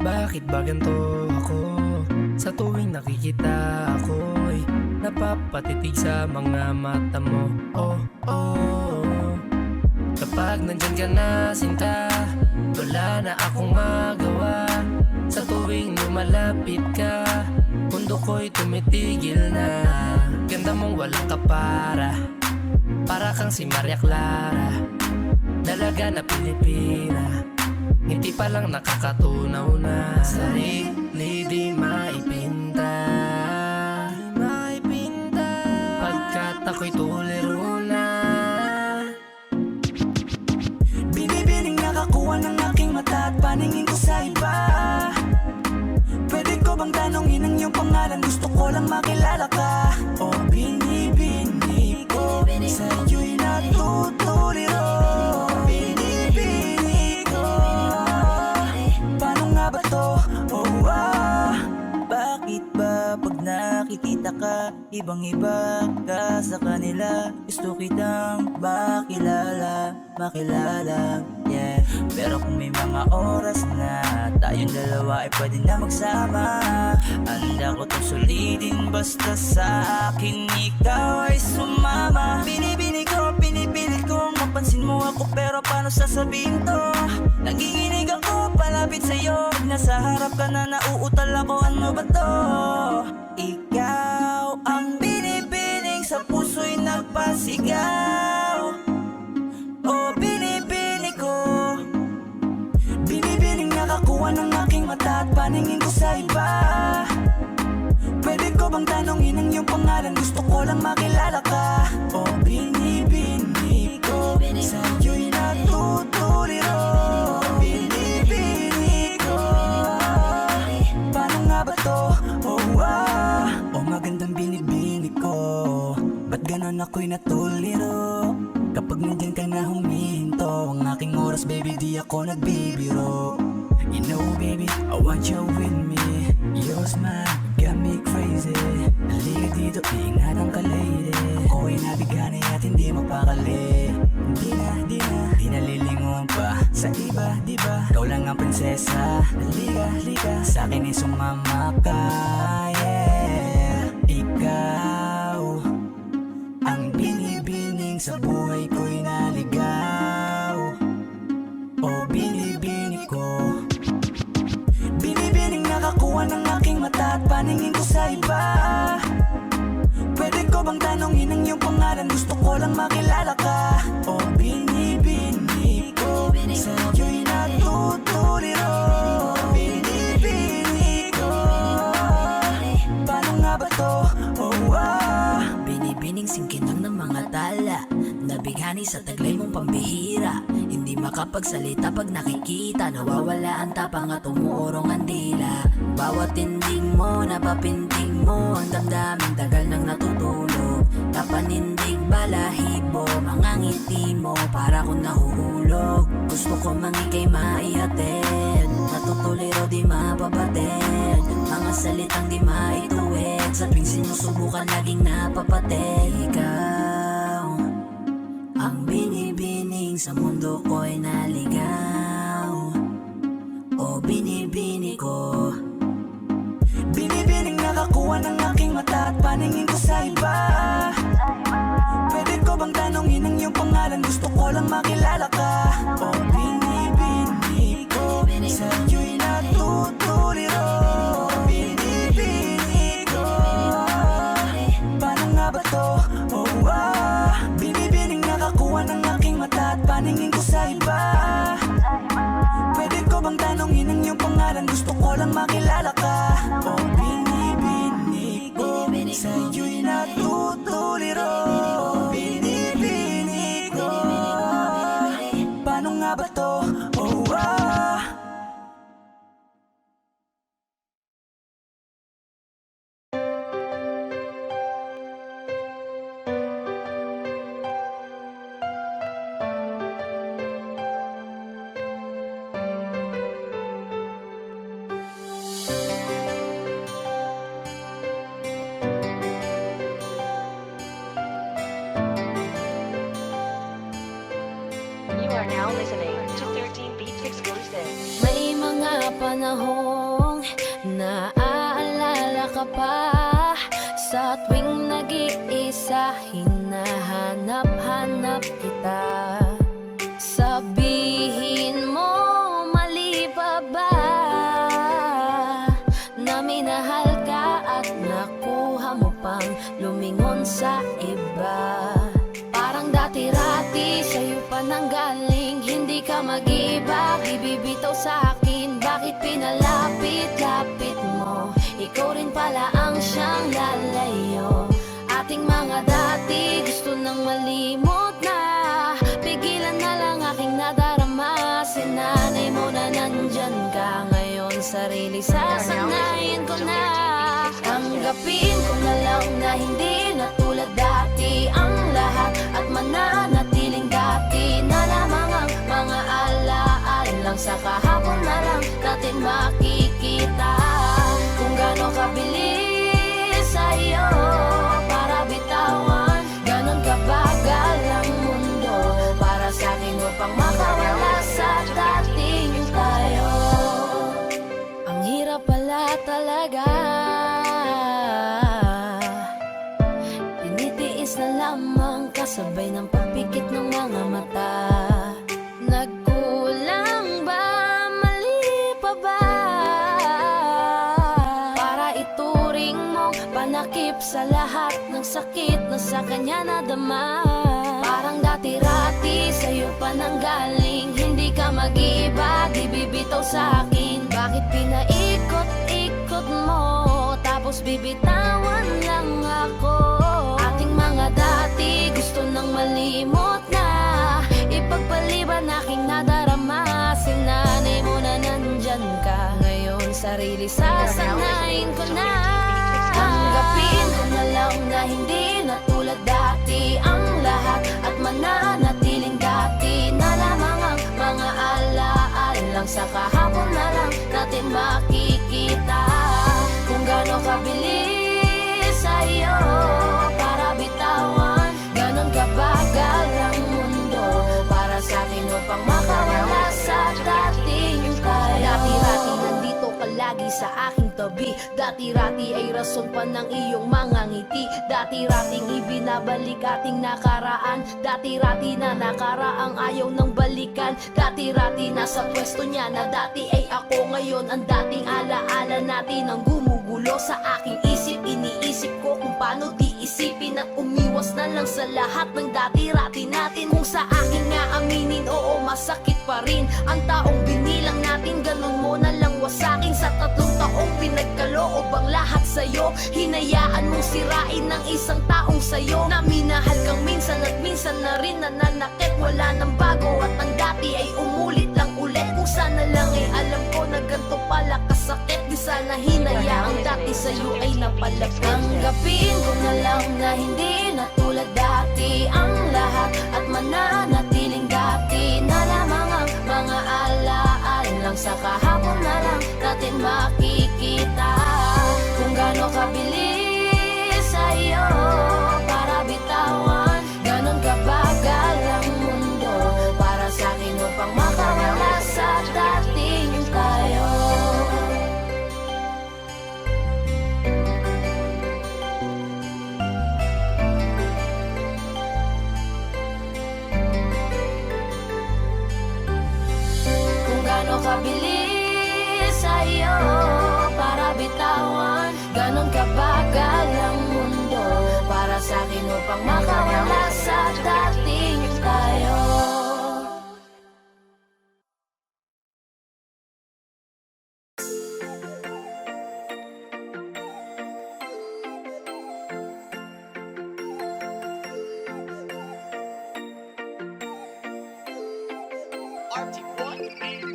Bakit ba ganito ako? Sa tuwing nakikita ako'y napapatitig sa mga mata mo. Oh, oh. Kapag nandyan ka na, sinta, wala na akong magawa. Sa tuwing lumalapit ka, mundo ko'y tumitigil na. Ganda mong walang kapara, para kang si Maria Clara, dalaga na Pilipina. Hindi pa lang nakakatunaw na sarili di maipinta. Pagkat ako'y tuliro na. Binibining nakakuha ng aking mata at paningin ko sa iba. Pwede ko bang tanongin ang iyong pangalan? Gusto ko lang makilala ka. O binibini ko, sa'yo'y natutuliro. Binibini ko, paano nga ba to? Oh, bakit ba pag nakikita ka, ibang-iba ka sa kanila? Gusto kitang makilala, yeah. Pero kung may mga oras na tayong dalawa ay pwede na magsama, handa ko tong sulitin basta sa akin ikaw ay sumama. Binibini ko, pinipilit kong mapansin mo ako, pero paano sasabihin to? Nanginginig ako palapit sa'yo, pag nasa harap ka na nauutal ako, ano ba to? Ikaw ang binibining sa puso'y nagpasigaw. O binibini ko, binibining nakakuha ng aking mata at paningin ko sa iba. Pwede ko bang tanongin ang iyong pangalan? Gusto ko lang makilala ka. O binibini ko, sa'yo'y natutuliro. Binibini ko, paano nga ba to? O magandang binibini ko, ba't ganon ako'y natuliro? Kapag nandyan ka na humihinto, ang aking oras baby di ako nagbibiro. You know baby, I want you with me. Your smile got me crazy. easy. Halika dito, iingat ang ka-lady. Ako'y nabigani at hindi mapakali. Di nalilingon pa sa iba, diba? Ikaw lang ang prinsesa. Halika, sa'kin ay sumama ka, yeah. Ikaw ang binibining sa buhay ko'y naligaw. O binibini ko, binibining nakakuha ng aking mata at paningin ko sa iba. Pwede ko bang tanongin ang iyong pangalan? Gusto ko lang makilala ka. O binibini ko, sa'yo'y natutuliro. Binibini ko, paano nga ba to? Oh, Binibining singkinang ng mga tala, nabighani sa taglay mong pambihira. Hindi makapagsalita pag nakikita, nawawala ang tapang at umuurong ang dila. Bawat tinding mo, napapinting mo, ang damdaming tagal nang natutulog. Napanindig balahibo, mga ngiti mo, para kong nahuhulog. Gusto ko mangikay maihatid, natutuliro di mapabatid. Mga salitang di maituwid, sa tuwing sinusubukan laging napapatid. Ikaw ang binibining sa mundo ko'y naligaw. O binibini ko, binibining nakakuha ng aking mata at paningin ko sa iba. Pwede ko bang tanongin ang iyong pangalan? Gusto ko lang makilala ka. O binibini ko, sa'yo'y natutuliro. Binibini ko, paano nga ba to? Oh, binibining nakakuha ng aking mata at paningin ko sa iba. Pwede ko bang tanongin ang iyong pangalan? Gusto ko lang makilala ka. O binibini ko, sa'yo'y natutuliro. Binibini ko, paano nga ba to? Oh, You are now listening to 13 Beats Exclusive. may mga panahong naaalala ka pa. Sa tuwing nag-iisa, hinahanap-hanap kita. Sabihin mo, mali pa ba na minahal ka at nakuha mo pang lumingon sa iba? Parang dati-rati sa'yo pa nanggaling, hindi ka mag-iba, ibibitaw sa akin. Bakit pinalapit-lapit mo? Ikaw rin pala ang siyang lalayo. Ating mga dati gusto nang malimot na, pigilan na lang aking nadarama. Sinanay mo na nandyan ka ngayon, sarili sasanayin ko na. Tanggapin ko na lang na hindi na tulad dati ang lahat, at mananatiling dati na lamang ang mga alaalang sa kahapon na lang natin makikita. Kung gaano kabilis sa'yo para bitawan, ganon kabagal ang mundo para sa'kin upang makawala sa dating tayo. Ang hirap pala talaga, tinitiis na lamang kasabay ng pagpikit ng mga mata. Nagkulang ba? Mali pa ba? Para ituring mong panakip sa lahat ng sakit na sa kanya nadama. Parang dati-rati sa'yo pa nanggaling, hindi ka mag-iba, di bibitaw sa akin. Bakit pinaikot-ikot mo, tapos bibitawan lang ako? Ating mga dati gusto nang malimot na, ipagpaliban aking nadarama. Sinanay mo na nandyan ka ngayon, sarili sasanayin ko na. Tanggapin ko na lang na hindi na tulad dati ang lahat, at mananatiling dati na lamang ang mga alaalang sa kahapon na lang natin makikita. Kung gaano kabilis sa aking tabi. Dati-rati ay rason pa ng iyong mga ngiti. Dati-rating ibinabalik ating nakaraan. Dati-rati na nakaraang ayaw ng balikan. Dati-rati nasa pwesto niya na dati ay ako. Ngayon ang dating alaala natin ang gumugulo sa aking isip. Iniisip ko kung paano di isipin at umiwas na lang sa lahat ng dati-rati natin. Kung sa akin nga aminin, oo masakit pa rin ang taong binilang natin. Ganun mo na lang wasakin sa 3 taong pinagkaloob ang lahat sa'yo. Hinayaan mong sirain ng isang taong sa'yo na minahal kang minsan at minsan na rin nananakit. Wala nang bago at ang dati ay umulit lang ulit. Kung sana lang ay alam ko na ganito pala kasakit. Di sana hinayaang dati sa'yo ay napalapit. Tanggapin ko na lang na hindi na tulad dati ang lahat at mananatiling dati na lamang ang mga alaala lang sa kahapon na lang natin makikita kung gaano kabilis sa'yo para bitawan. Ganon kabagal ang mundo para sa'kin upang makawala sa dating tayo. Gaano kabilis sa'yo para bitawan. Ganon kabagal ang mundo para sa'kin upang makawala sa dating tayo.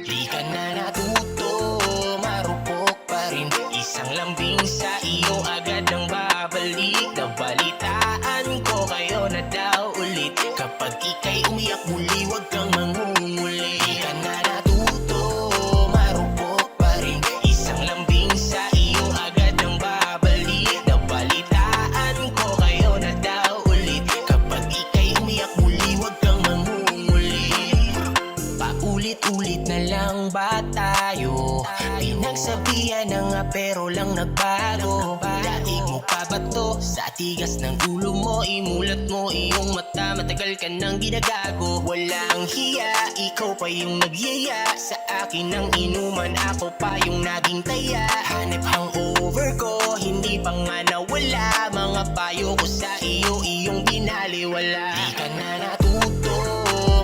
Di ka na natuto, marupok pa rin. Isang lambing sa iyo agad ang babalik. Nabalitaan ko kayo na daw ulit. Kapag ika'y umiyak muli, wag kang mangunguli. Di ka na natuto, marupok pa rin. Isang lambing sa iyo agad ang babalik. Nabalitaan ko kayo na daw ulit. Kapag ika'y umiyak muli, wag kang mangunguli. Paulit-ulit na lang ba tayo? Pinagsabihan na nga pero lang nagbago. Daig mo pa ba to? Sa tigas ng ulo mo, imulat mo iyong mata. Matagal ka nang ginagago. Walang hiya, ikaw pa yung nagyaya. Sa akin ang inuman, ako pa yung naging taya. Hanep hangover ko, hindi pa nga nawala. Mga payo ko sa iyo, iyong binaliwala. Di ka na natuto,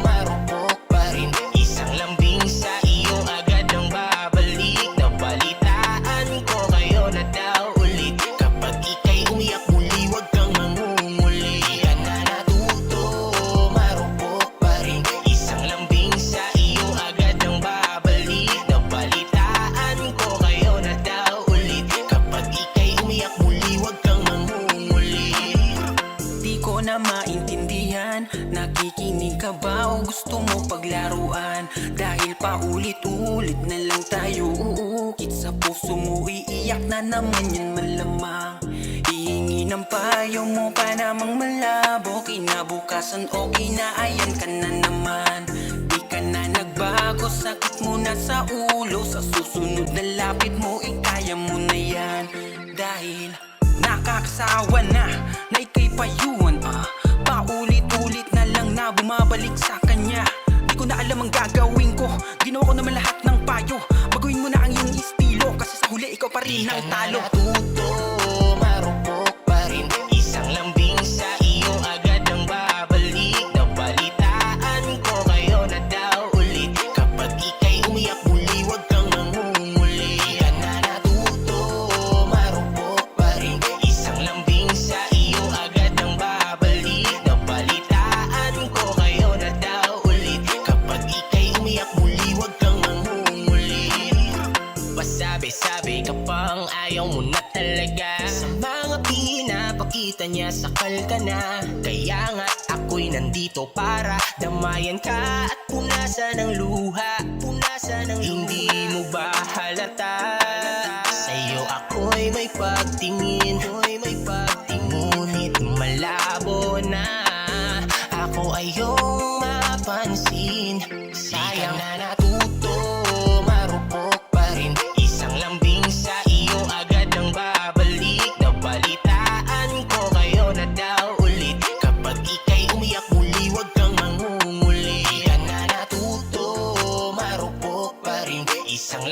marupok pa rin. Isang lambing sa iyo agad ang babalik. Nabalitaan ko kayo na daw ulit. Kapag ika'y umiyak muli, wag kang mangunguli. Di ka na natuto, marupok pa rin. Isang lambing sa iyo agad ang babalik. Nabalitaan ko kayo na daw ulit. Kapag ika'y umiyak muli, wag kang mangunguli. Di ko na maintindihan, nakikinig ka ba o gusto mo paglaruan? Dahil paulit-ulit na lang tayo uukit sa puso mo, iiyak na naman yan malamang. Hihingi ng payo mo pa namang malabo. Kinabukasan okay na, ayan ka na naman. Di ka na nagbago, sakit mo na sa ulo. Sa susunod na lapit mo, ikaya mo na yan. Dahil nakakasawa na ika'y payuhan. Paulit-ulit na lang na bumabalik sa kanya. Di ko na alam ang gagawin ko, ginawa ko naman lahat ng payo. Baguhin mo na ang iyong estilo, kasi sa huli ikaw pa rin ang talo. Natuto, marupok pa rin. Isang lambing sa iyo agad ang babalik. Nabalitaan ko kayo na daw ulit. Kapag ika'y umiyak muli, wag kang mangunguli. Di ka na natuto, marupok pa rin. Isang lambing sa iyo agad ang babalik. Nabalitaan ko kayo na daw ulit. Kapag ika'y umiyak muli, wag kang mangunguli. Pasabi-sabi ka pang ayaw mo na talaga. Sa mga pinapakita niya, sakal ka na. Kaya nga ako'y nandito para damayan ka at punasan ng luha. Hindi mo ba halata? Sa'yo ako'y may pagtingin. Ngunit malabo na. Ako ay iyong mapansin. Sayang na natuto, marupok pa rin. Isang lambing sa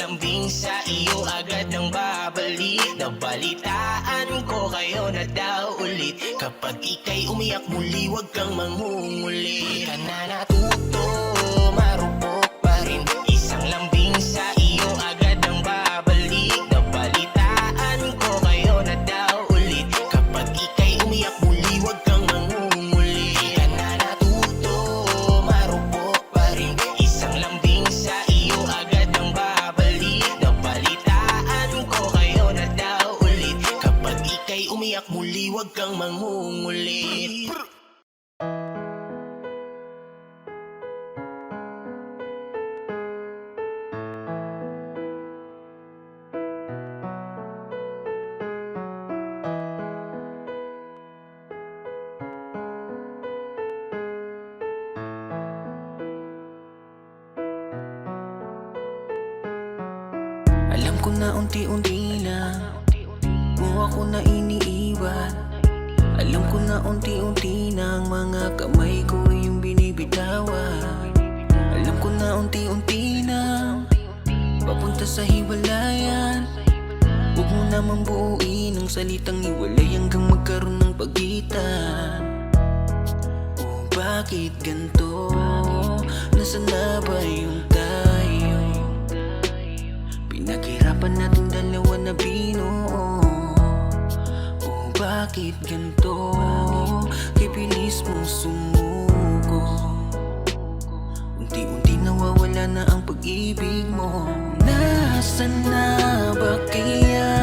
lambing sa iyo agad nang babalik. Nabalitaan ko kayo na daw ulit. Kapag ika'y umiyak muli, huwag kang mangunguli. Di ka na natuto, marupok pa rin. Isang lambing sa iyo agad nang babalik. Nabalitaan ko kayo na daw ulit. Kapag ika'y umiyak muli, huwag kang mangunguli. Di ka na natuto, marupok pa rin. Isang lambing sa iyo agad nang babalik. Nabalitaan ko kayo na daw ulit. Kapag ika'y umiyak muli, huwag kang mangungulit. Alam ko na unti-unti na mo ako na iniiwan. Alam ko na unti-unti na ang mga kamay ko yung binibitawan. Alam ko na unti-unti na papunta sa hiwalayan. Huwag mo namang buuin ang salitang hiwalay hanggang magkaroon ng pagitan. Oh, bakit ganito? Nasaan na ba yung tayo? Pinaghirapan natin dalawa na binuo. Oh, bakit ganito? Kay bilis mo sumuko. Unti-unti nawawala na ang pag-ibig mo. Nasaan na ba kaya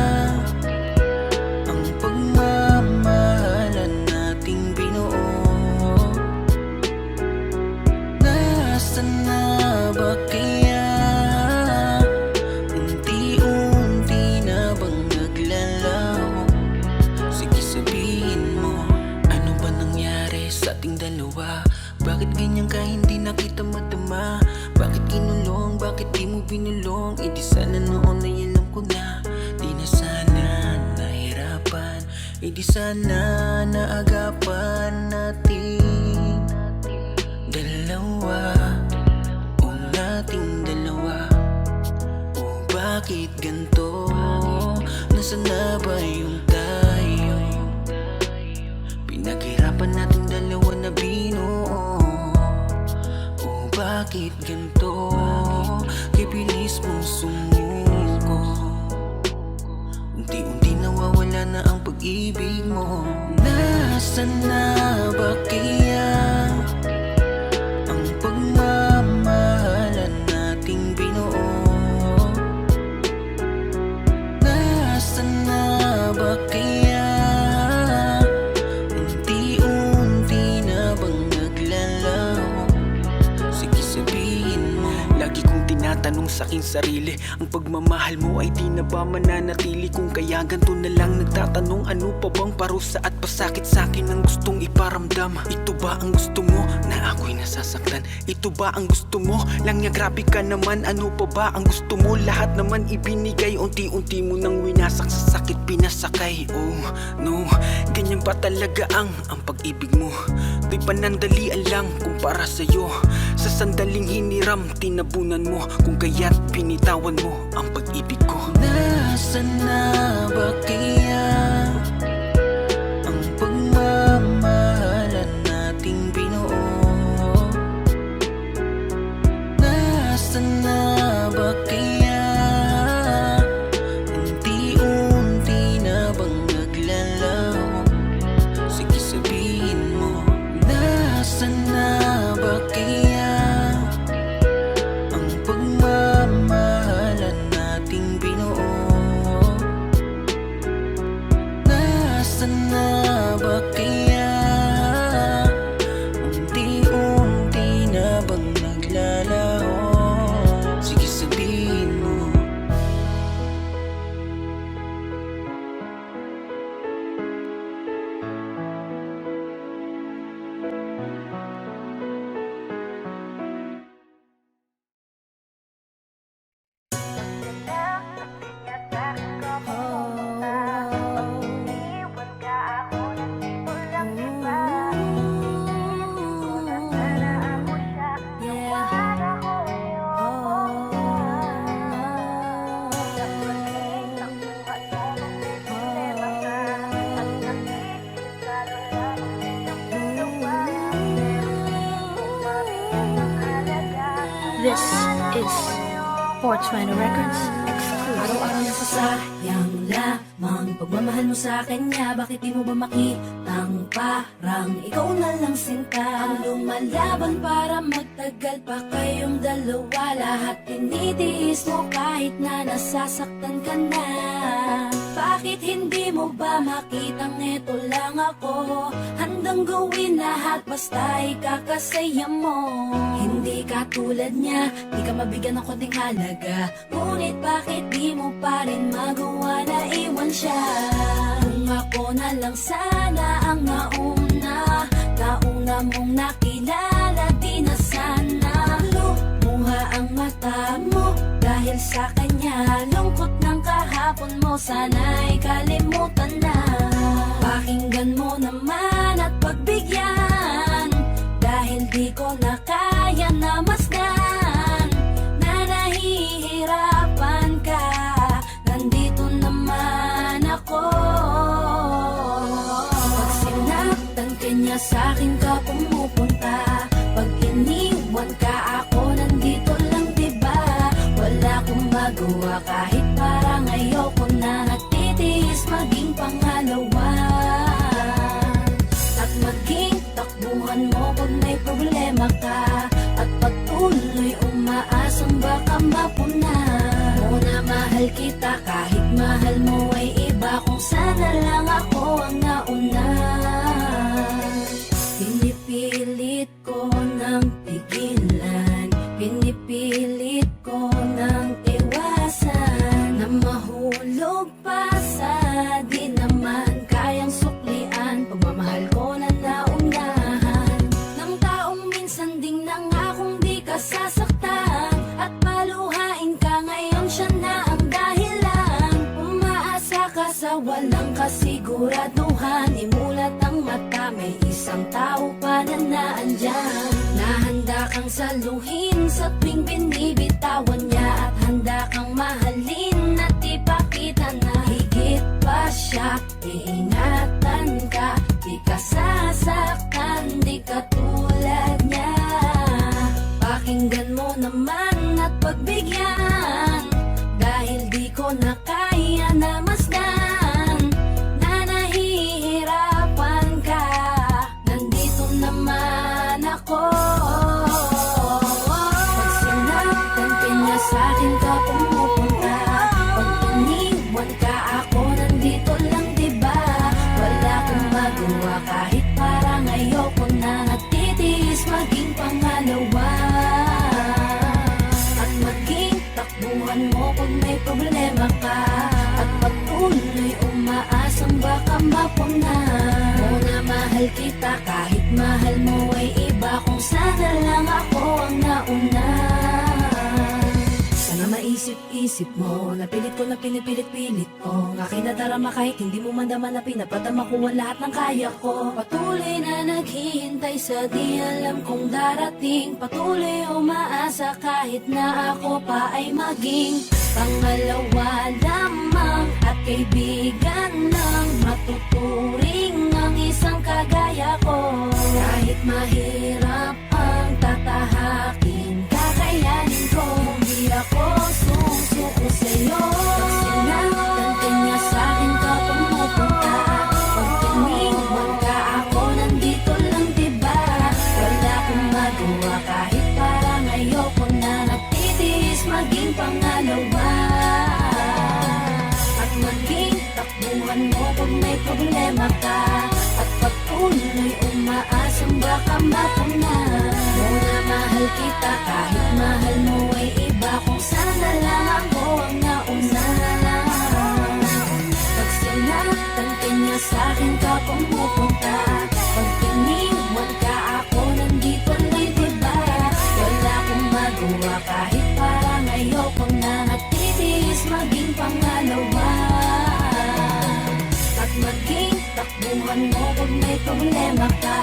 ang pagmamahalan nating binuo? Nasaan na ba kaya unti-unti na bang naglalaho? Sige sabihin mo, ano ba nangyari sa ating dalawa? Bakit ganyan ka hindi na kita madama? Bakit kinulong, bakit di mo binulong? E di sana noon ay alam ko na. Di na sana nahirapan. E di sana naagapan natin dalawa. O nating dalawa. O bakit ganito? Nasaan na ba yung tayo? Pinaghirapan natin dalawa na binuo. O bakit ganito? Kay bilis mo sumuko. Unti-unti nawawala na ang pag-ibig mo. Nasaan na ba kaya ang pagmamahalan nating binuo? Nasaan na ba kaya unti-unti na bang naglalaho? Sige sabihin mo. Lagi kong tinatanong sa aking sarili, ang pagmamahal mo ay di na ba mananatili? Kung kaya ganito na lang nagtatanong, ano pa bang parusa at pasakit sa akin ang gustong iparamdam? Ito ba ang gusto mo na ako'y nasasaktan? Ito ba ang gusto mo? Lang niya grabe ka naman, ano pa ba ang gusto mo? Lahat naman ibinigay, unti-unti mo nang winasak sa sakit pinasakay. Oh no, ganyan ba talaga ang pag-ibig mo? Di panandalian lang kumpara sa'yo. Sa sandaling hiniram, tinabunan mo. Kung kaya't binitawan mo ang pag-ibig ko. Nasaan na ba kaya ang pagmamahalan nating binuo? Nasaan na ba kaya unti-unti na bang naglalaho? Sige sabihin mo. Nasaan na ba kaya ang pagmamahalan nating binuo? This is 420 Records exclusive. Araw-araw nasasayang lamang pagmamahal mo sa kanya. Bakit di mo ba makitang parang ikaw na lang sinta ang lumalaban para magtagal pa kayong dalawa? Lahat tinitiis mo kahit na nasasaktan ka na. Bakit hindi mo ba makitang eto lang ako? Handang gawin lahat basta ikakasaya mo. Hindi ka tulad niya, di ka mabigyan ng konting halaga. Ngunit bakit di mo pa rin magawa na iwan siya? Kung ako na lang sana ang nauna mong nakilala, di na sana lumuha ang mata mo dahil sa kanya. Lungkot ng kahapon mo, sana'y kalimutan na. Pakinggan mo naman at pagbigyan, dahil di ko na kaya na masdan na nahihirapan ka. Nandito naman ako. Pag sinaktan ka niya, sa'kin ka pumupunta. Pag iniwan ka, ako nandito lang, diba? Wala akong magawa kahit parang ayoko na. Natitiis maging pangalawa at maging takbuhan mo pag may problema ka. At patuloy umaasang baka mapuna mo na mahal kita kahit mahal mo ay iba. Kung sana lang ako ang nauna. Pinipilit ko ng pigilan, pinipilit ko ng iwasan na mahulog pa sa di naman kayang suklian. Pagmamahal ko na naunahan ng taong minsan ding nangakong di ka sasaktan. At paluhain ka ngayon, siya na ang dahilan. Umaasa ka sa walang kasiguraduhan. Imulat ang mata, may isang tao pa na naandyan. Nahanda kang saluhin sa tuwing binibitawan niya. At handa kang mahalin at ipakita na higit pa siya. Iingatan ka, di ka sasaktan, di ka tulad niya. Pakinggan mo naman at pagbigyan, dahil di ko na kaya na masdan na nahihirapan ka. Nandito naman ako. Pag sinaktan ka niya, sa'kin ka pumupunta. Pag iniwan ka, ako nandito lang, diba? Wala akong magawa kahit parang ayoko na. Natitiis maging pangalawa at maging takbuhan mo pag may problema ka. At patuloy umaasang baka mapuna mo na mahal kita kahit mahal mo ay iba. Kung sana lang ako ang nauna. Sana maisip-isip mo na pilit ko na pinipilit-pilit ko. Ang aking nadarama kahit hindi mo man naman na pinapadama ko ang lahat ng kaya ko. Patuloy na naghihintay sa di alam kung darating. Patuloy umaasa kahit na ako pa ay maging pangalawa lamang at kaibigan lang. Matuturing ang isang kagaya ko. Kahit mahirap ang tatahakin, kakayanin ko. Hindi ako susuko sa'yo. Pag sinaktan ka niya, sa'kin ka pumupunta. Pag iniwan ka, ako nandito lang, diba? Wala akong magawa kahit parang ayoko na. Natitiis maging pangalawa at maging takbuhan mo pag may problema ka. At patuloy umaasang baka mapuna mo na mahal kita kahit mahal mo ay iba. Kung sana lang ako ang nauna. Pag sinaktan ka niya, sa'kin ka pumupunta. Pag iniwan ka, ako nandito lang, diba? Wala akong magawa kahit parang ayoko na. Natitiis maging pangalawa at maging takbuhan mo pag may problema ka.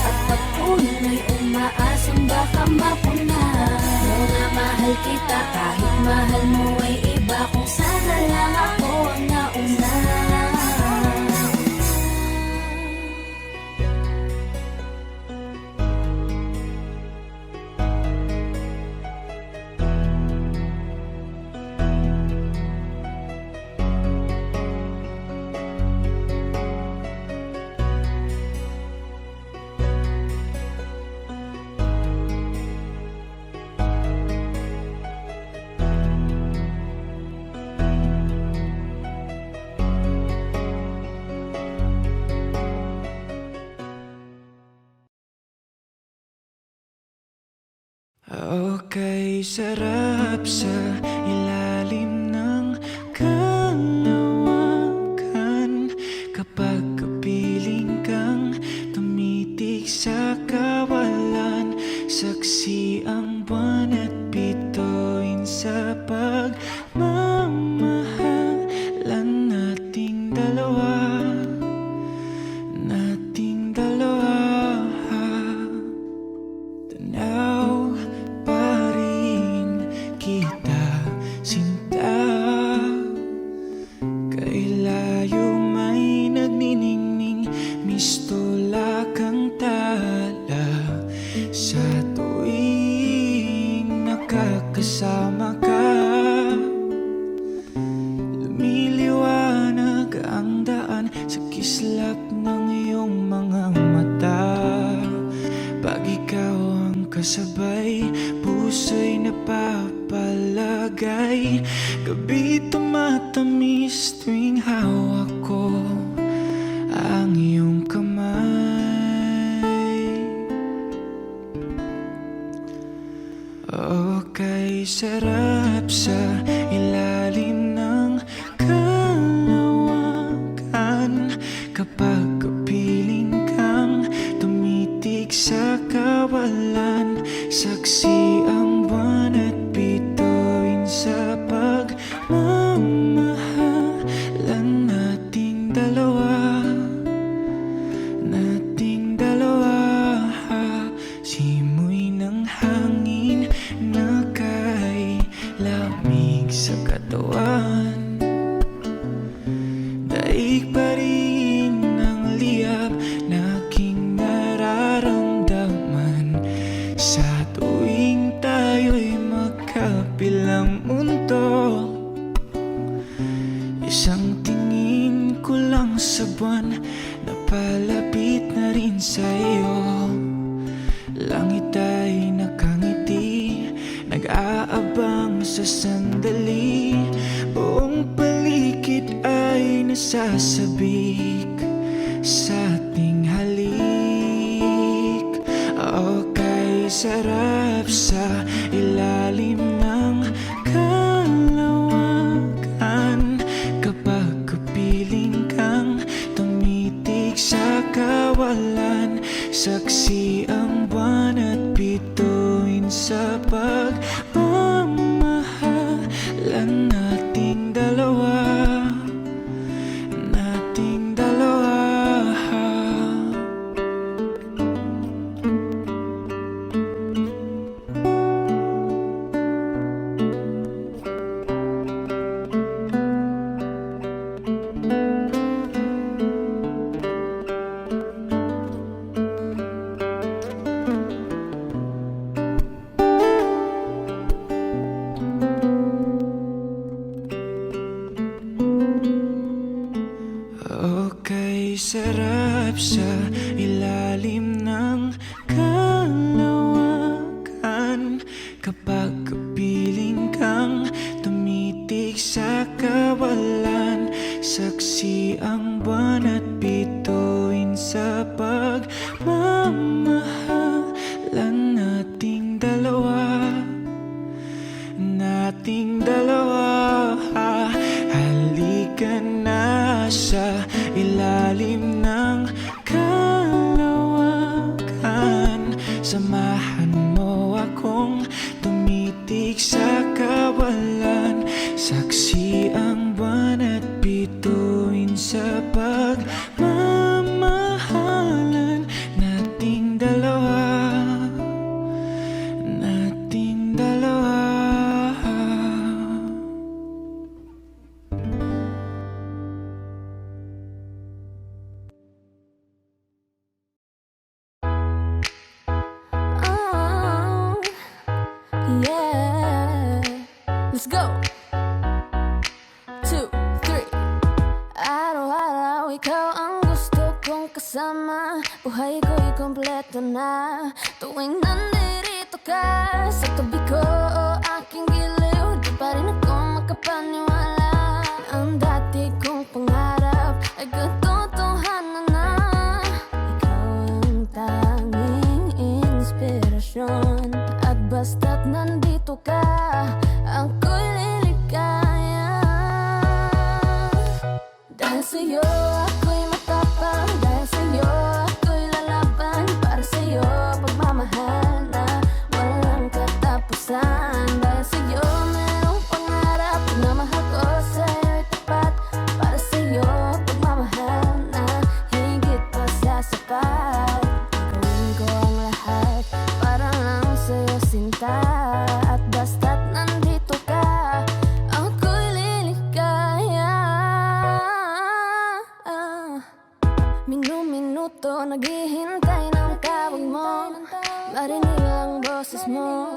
At patuloy umaasang baka mapuna mo na mahal kita kahit mahal mo ay iba. Kung sana lang ako ang nauna. sarap sa ilalim ng kalawakan kapag kapiling kang tumitig sa kawalan. Saksi ang buwan at bituin sa pagmamahalan nating dalawa. Nating dalawa. Tanaw pa rin kita, sinta. Kay layo may nagniningning, mistola kang tala. Sa tuwing nakakasama ka, lumiliwanag ang daan sa kislap ng iyong mga mata. Pag ikaw ang kasabay, puso'y napapalagay. Gabi tumatamis tuwing hawak ko ang iyong kamay. Okay, sarap sa ilalim ng kalawakan kapag kapiling kang tumitig sa kawalan. Saksi ang buwan at bituin sa pagmamahalan nating dalawa. Nating dalawa. Simoy ng hangin na kay lamig sa katawan. Daig pa rin ang liyab na aking nararamdaman sa tuwing tayo'y magkabilang mundo. Isang tingin ko lang sa buwan, napalapit na rin sa iyo. Langit ay nakangiti, nag-aabang sa sandali. Buong paligid ay nasasabik sa ating halik. Okay, sarap sa ilalim ng kalawakan kapag kapiling kang tumitig sa kawalan. Saksi ang buwan at bituin sa pagmamahalan nating dalawa. Nating dalawa. Okay, sarap sa ilalim ng kalawakan kapag kapiling kang tumitig sa kawalan. Saksi ang buwan at bituin sa pagmamahalan nating dalawa. Nating dalawa. Halika na sa ilalim ng kalawakan. Samahan mo akong tumitig sa kawalan. Saksi ang buwan at bituin sa pagmamahalan nating dalawa. Nating dalawa. Oh, yeah. Let's go. 2, 3. Araw-araw ikaw ang gusto kong kasama. Buhay ko'y kompleto na tuwing nandito ka sa tabi ko o aking giliw. Di pa rin ako makapaniwala. Ang dati kong pangarap ay katotohanan na. Ikaw ang tanging inspirasyon. At basta't nandito ka, mo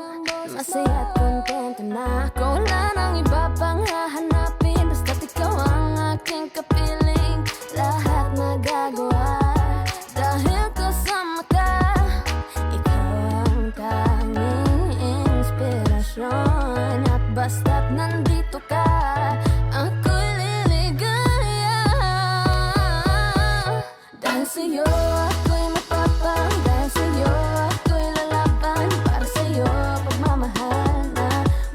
masaya at kontento na ako. Wala nang iba pang hahanapin, basta't ikaw ang aking kapiling. Lahat nagagawa dahil kasama ka. Ikaw ang tanging inspirasyon, at basta't nandito ka, ako'y liligaya. Dahil sa'yo ako'y mapapang, dahil sa'yo ako'y lalaban. Para sa'yo pagmamahal na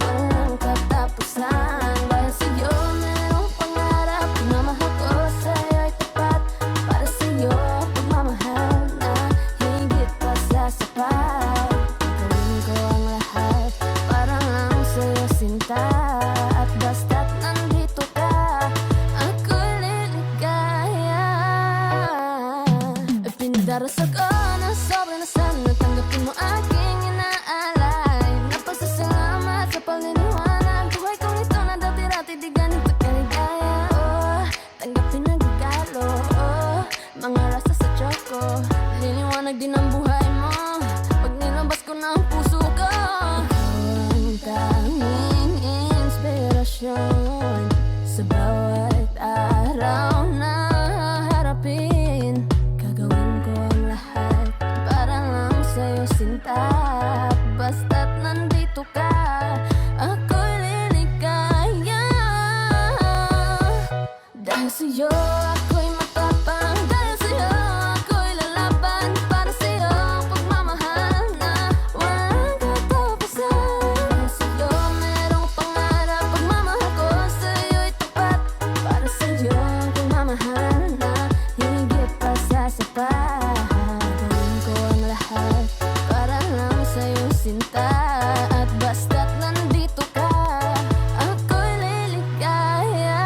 walang katapusan. Dahil sa'yo merong pangarap, pagmamahal ko sa'yo'y tapat. Para sa'yo pagmamahal na higit pa sa sapat. Gawin ko ang lahat para lang sa'yo sinta, at basta't nandito ka, ako'y liligaya. Pinagdarasal ko na sobrang na sana tanggapin mo aking inaalay. Napasasalamat sa paliniwanag, buhay kong ito na dati-dati di ganito kaligaya. Oh, tanggapin ang regalo, oh, mga rasa sa choco. Liliwanag din ang buhay mo pag nilabas ko na ang puso ko. Ikaw ang tanging inspirasyon sa bawat araw na harapin. Gagawin ko ang lahat para lang sa'yo sinta, basta't nandito ka, ako'y liligaya. Dahil sa'yo ako'y matapang, dahil sa'yo ako'y lalaban. Para sa'yo pagmamahal na walang katapusan. Dahil sa'yo merong pangarap, pagmamahal ko sa'yo'y tapat. Para sa'yo pagmamahal na higit pa sa sapat. Gawin ko ang lahat para lang sa'yo sinta, at basta't nandito ka, ako'y liligaya.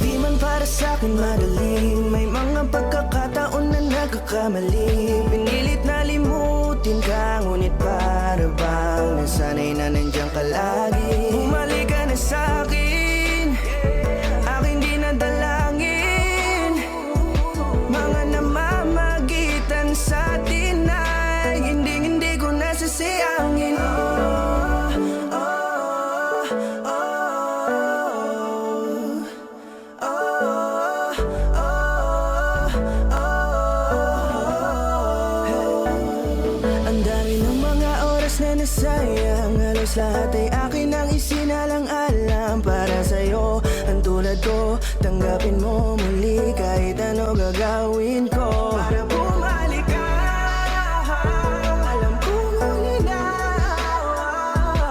Di man para sa'kin magaling, may mga pagkakataon na nagkakamali. Pinilit na limutin ka, ngunit para bang nasanay na nandiyan ka lagi. Bumalik ka na sa'kin, aking di nadalangin. Mga namamagitan sa atin ay hindi ko nasasayangin. Ang dami ng mga oras na nasayang, halos lahat ay akin ang isinalang-alam. Para sa'yo, ang tulad ko, tanggapin mo muli kahit ano gagawin ko. Para bumalik ka, alam kong ang inawa.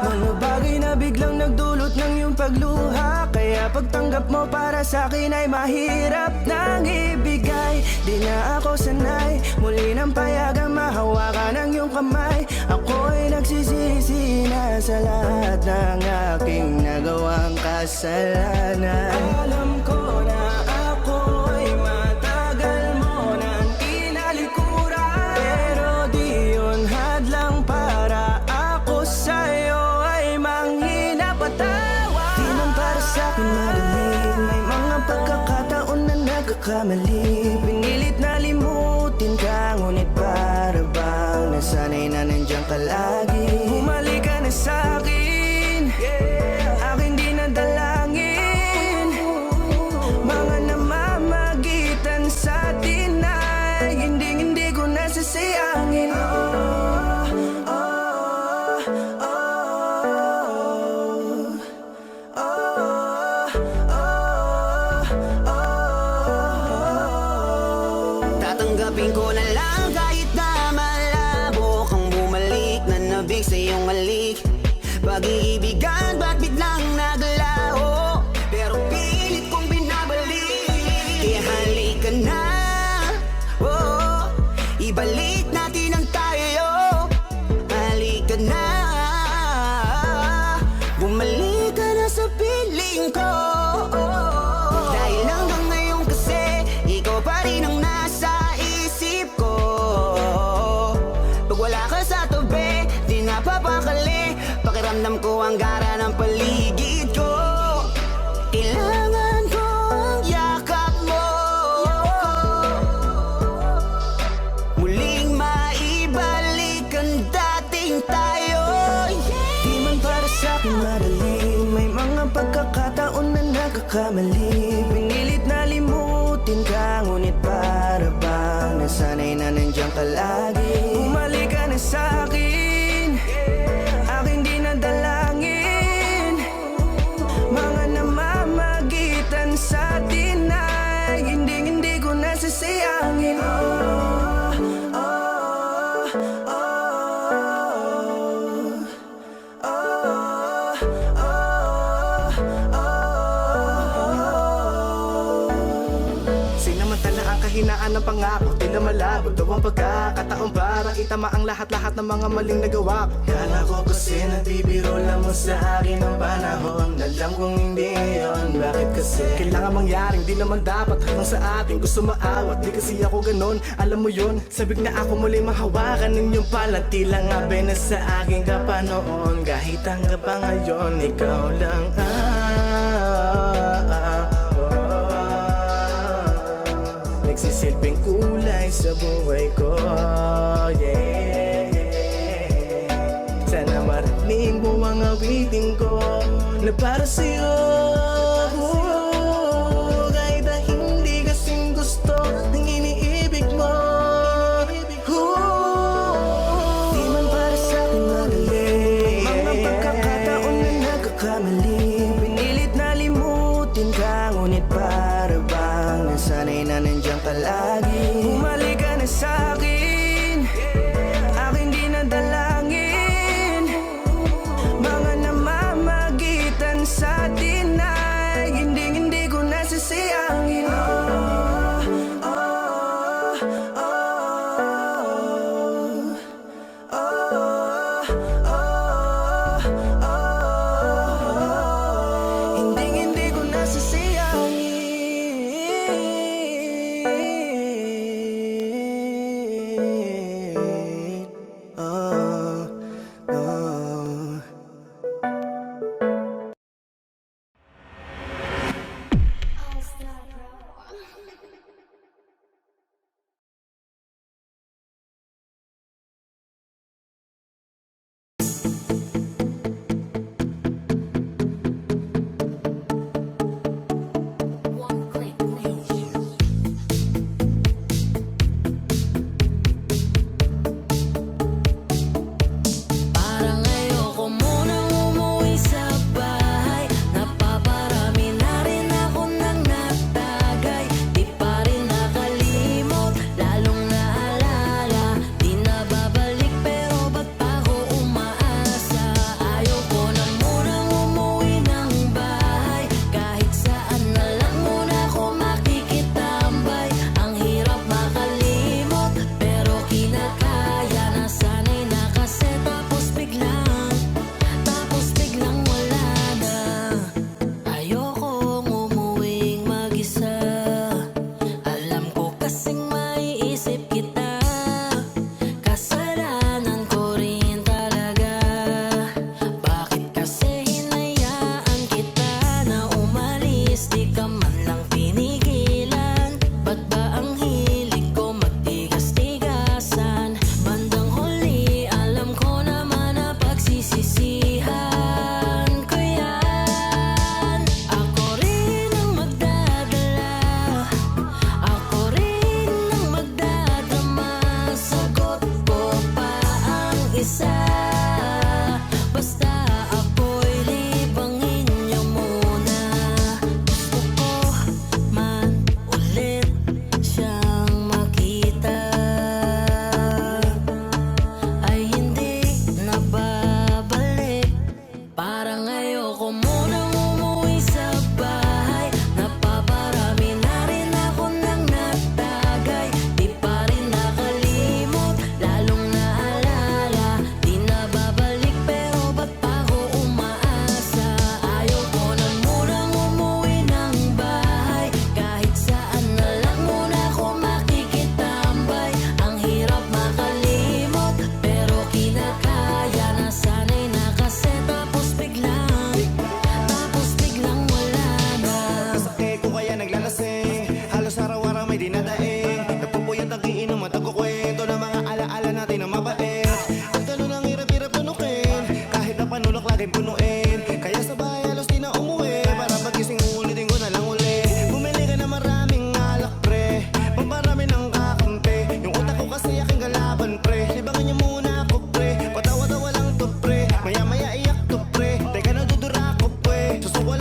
Mga bagay na biglang nagdulot ng iyong pagluha, kaya pagtanggap mo para sa'kin ay mahirap nang ibigay. Di na ako sanay, muli nang payagang mahawakan ang iyong kamay. Ako'y nagsisisi na sa lahat ng aking nagawang kasalanan. Alam ko na ako'y matagal mo nang tinalikuran, pero di yun hadlang para ako sa'yo ay manghina patawa. Di man para sa'kin magaling, may mga pagkakataon na nagkakamali. Pinilit na limutin ka, ngunit para bang nasanay na nandiyan ka lagi. Bumalik ka na sa'kin, aking di nadalangin. Mga namamagitan sa atin ay hindi ko nasasayangin. Tatanggapin ko na lang kahit na malabo kang bumalik na nabig sa iyong halik. Pag-iibigan ba't biglang naglaho, pero pilit kong binabalik. Kaya halika na, oh, ibalik natin ang tayo. Halika na, bumalik ka na sa piling ko. Dahil hanggang ngayon kasi ikaw pa rin ang nasa isip ko. Pag wala ka sa nagkakamali Pinilit na limutin ka Ngunit para bang nasanay na nandiyan ka lagi Bumalik ka na sa'kin Aking di nadalangin Mga namamagitan sa atin ay hindi ko nasasayangin Sinamantala ang kahinaan ng pangako Tila malabo daw ang pagkakataon Parang itama ang lahat-lahat ng mga maling nagawa ko Kala ko kasi nabibiro lang mo sa akin ang panahon Alam kong hindi yun, bakit kasi kailangan mangyaring di naman dapat hanggang sa atin gusto maawat Di kasi ako ganon, alam mo yun Sabik na ako muli mahawakan ninyong pala Tila nga na sa akin ka pa noon Kahit hanggang pa ngayon, ikaw lang Nagsisilbing kulay sa buhay ko, yeah. Sana marinig mo ang awitin ko Na para sa'yo Kahit na hindi kasing gusto Ng iniibig mo Di man para sa'kin madali Mga pagkakataon na nagkakamali Pinilit na limutin ka Ngunit para bang nasanay na nandiyan ka lagi Bumalik ka na sa'kin Aking di nadalangin Mga namamagitan sa atin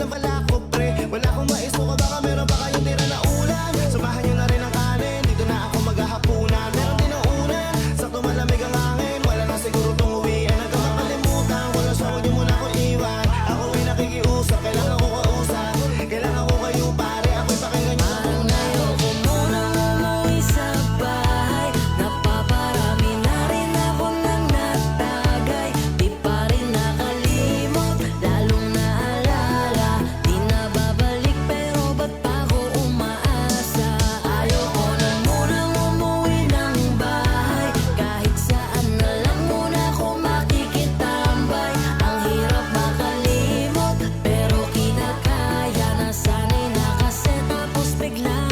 yung kalako pre. Wala akong maisuka, baka meron pa kayong tira na ulam. Samahan nyo na rin ang kanin, dito na ako maghahapunan. Meron din ang unan, sakto malamig ang hangin. Wala na siguro tong uwian, hanggang makalimutan. Wala siya, huwag nyo muna ako iwan. Ako ay nakikiusap, kailangan ko kausap. Kailangan ko kayo pare, ako'y pakinggan nyo. Parang ayoko munang umuwi sa bahay. Napaparami na rin ako ng natagay. Di pa rin nakalimot, lalong naalala. Di na babalik pero ba't pa ako umaasa? Ayoko na munang umuwi ng bahay. Kahit saan na lang muna ako makikitambay. Ang hirap makalimot pero kinakaya. Nasanay na kasi tapos biglang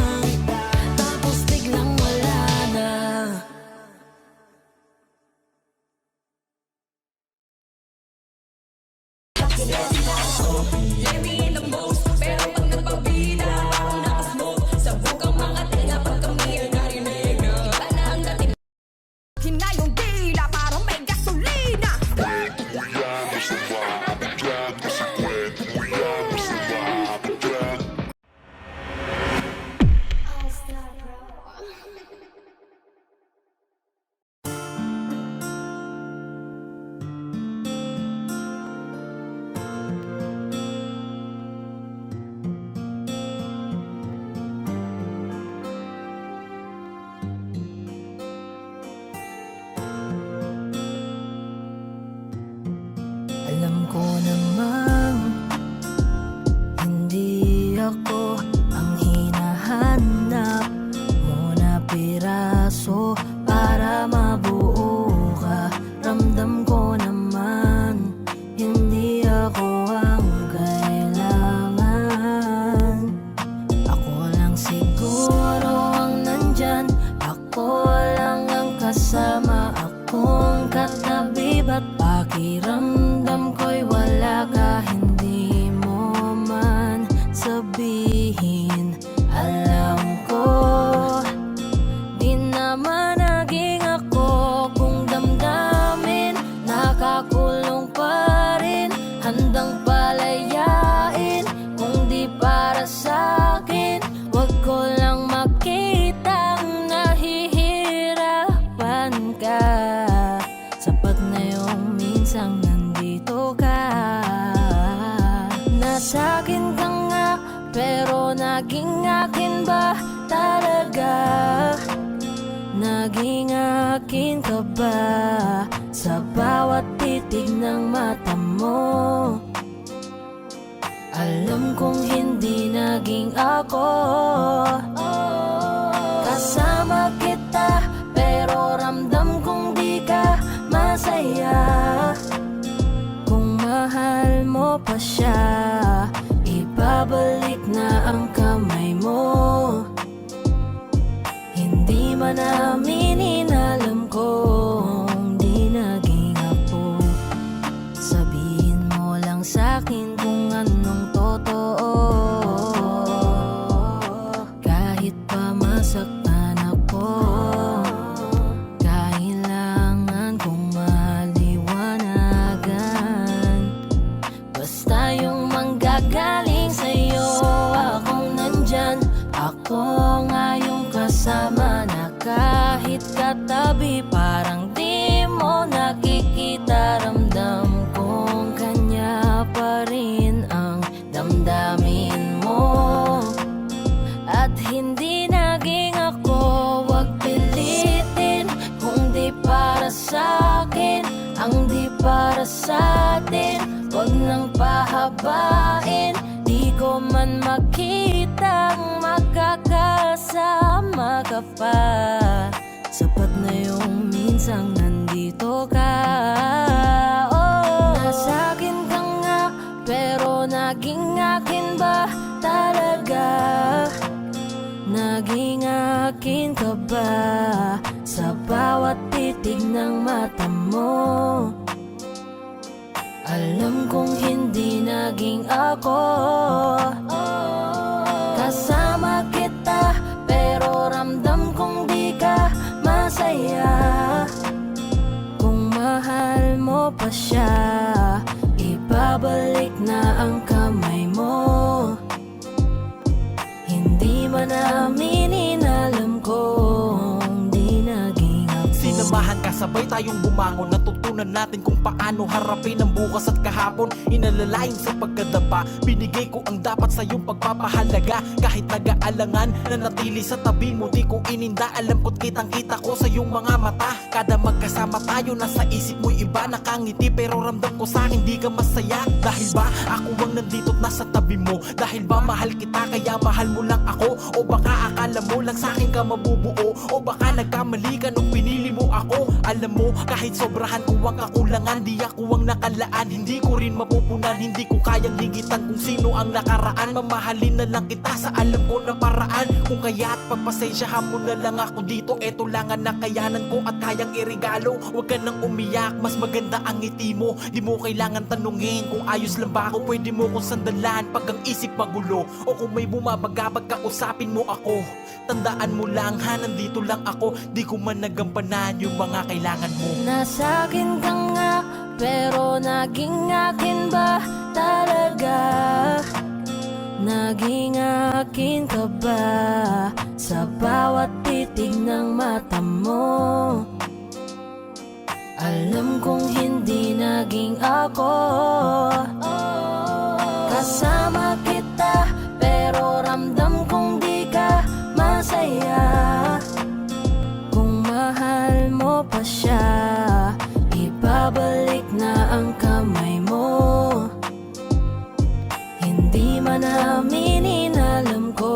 wala na. Hinayong dila parang may gasolina. Alam ko namang hindi ako ang hinahanap mo na piraso para mabuo ka. Ramdam ko naman hindi ako ang kailangan. Ako lang siguro ang nandyan, ako lang ang kasama, akong katabi. Ba't pakiramdam ko'y wala ka, hindi mo man sabihin. Alam ko, di naman naging ako kung damdamin. Nakakulong pa rin, handang palayain. Kung di para sa'kin, wag ko lang makitang nahihirapan ka. Sapat na yung minsang nandito ka. Nasa'kin ka nga, pero naging akin ba talaga? Naging akin ka ba sa bawat titig ng mata mo? Alam kong hindi naging ako. Kasama kita, pero ramdam kong di ka masaya. Kung mahal mo pa siya, ibabalik na ang kamay mo. Hindi man aminin, alam kong di naging ako. Sabihin mo lang sa'kin kung anong totoo. Kahit pa masaktan ako, kailangan kong maliwanagan. Basta yung manggagaling sa'yo, akong nandyan. Ako nga yung kasama na kahit katabi, parang di mo nakikita. Ramdam kong kanya pa rin ang damdamin mo. At hindi naging ako, wag pilitin. Kung di para sa'kin, ang di para sa'tin, wag nang pahabain. Di ko man makitang magkakasama ka pa. Sapat na yung minsang nandito ka. Oh, nasa'kin ka nga, pero naging akin ba talaga? Naging akin ka ba sa bawat titig ng mata mo? Alam kong hindi naging ako. Kasama kita, pero ramdam kong di ka masaya. Kung mahal mo pa siya, ibabalik na ang kamay mo. sabay tayong bumangon. Natutunan natin kung paano harapin ang bukas at kahapon. Inalalayan sa pagkadapa, binigay ko ang dapat sa iyong pagpapahalaga. Kahit nag-aalangan, nanatili sa tabi mo, di ko ininda. Alam ko't kitang kita ko sa iyong mga mata. Kada magkasama tayo, nasa isip mo'y iba. Nakangiti pero ramdam ko sa'kin di ka masaya. Dahil ba ako ang nandito't nasa tabi mo? Dahil ba mahal kita kaya mahal mo lang ako? O baka akala mo lang sa'kin ka mabubuo? O baka nagkamali ka nung pinili mo ako? Alam mo, kahit sobrahan ko ang kakulangan, di ako ang nakalaan. Hindi ko rin mapupunan, hindi ko kayang hingitan kung sino ang nakaraan. Mamahalin na lang kita sa alam ko na paraan. Kung kaya't pagpasensyahan mo na lang ako dito. Eto lang ang nakayanan ko at kayang irigalo. Huwag ka nang umiyak, mas maganda ang ngiti mo. Di mo kailangan tanungin kung ayos lang ba ako. Pwede mo kong sandalan pag ang isip magulo. O kung may bumabagabag ka, usapin mo ako. Tandaan mo lang ha, nandito lang ako. Di ko man nagampanan yung mga kailangan mo. Nasa akin ka nga, pero naging akin ba talaga? Naging akin ka ba sa bawat titig ng mata mo? Alam kong hindi naging ako. Kasama kita, pero ramdam kong di ka masaya. Kung mahal mo pa siya, ibabalik na ang kamay mo. Hindi man aminin, alam ko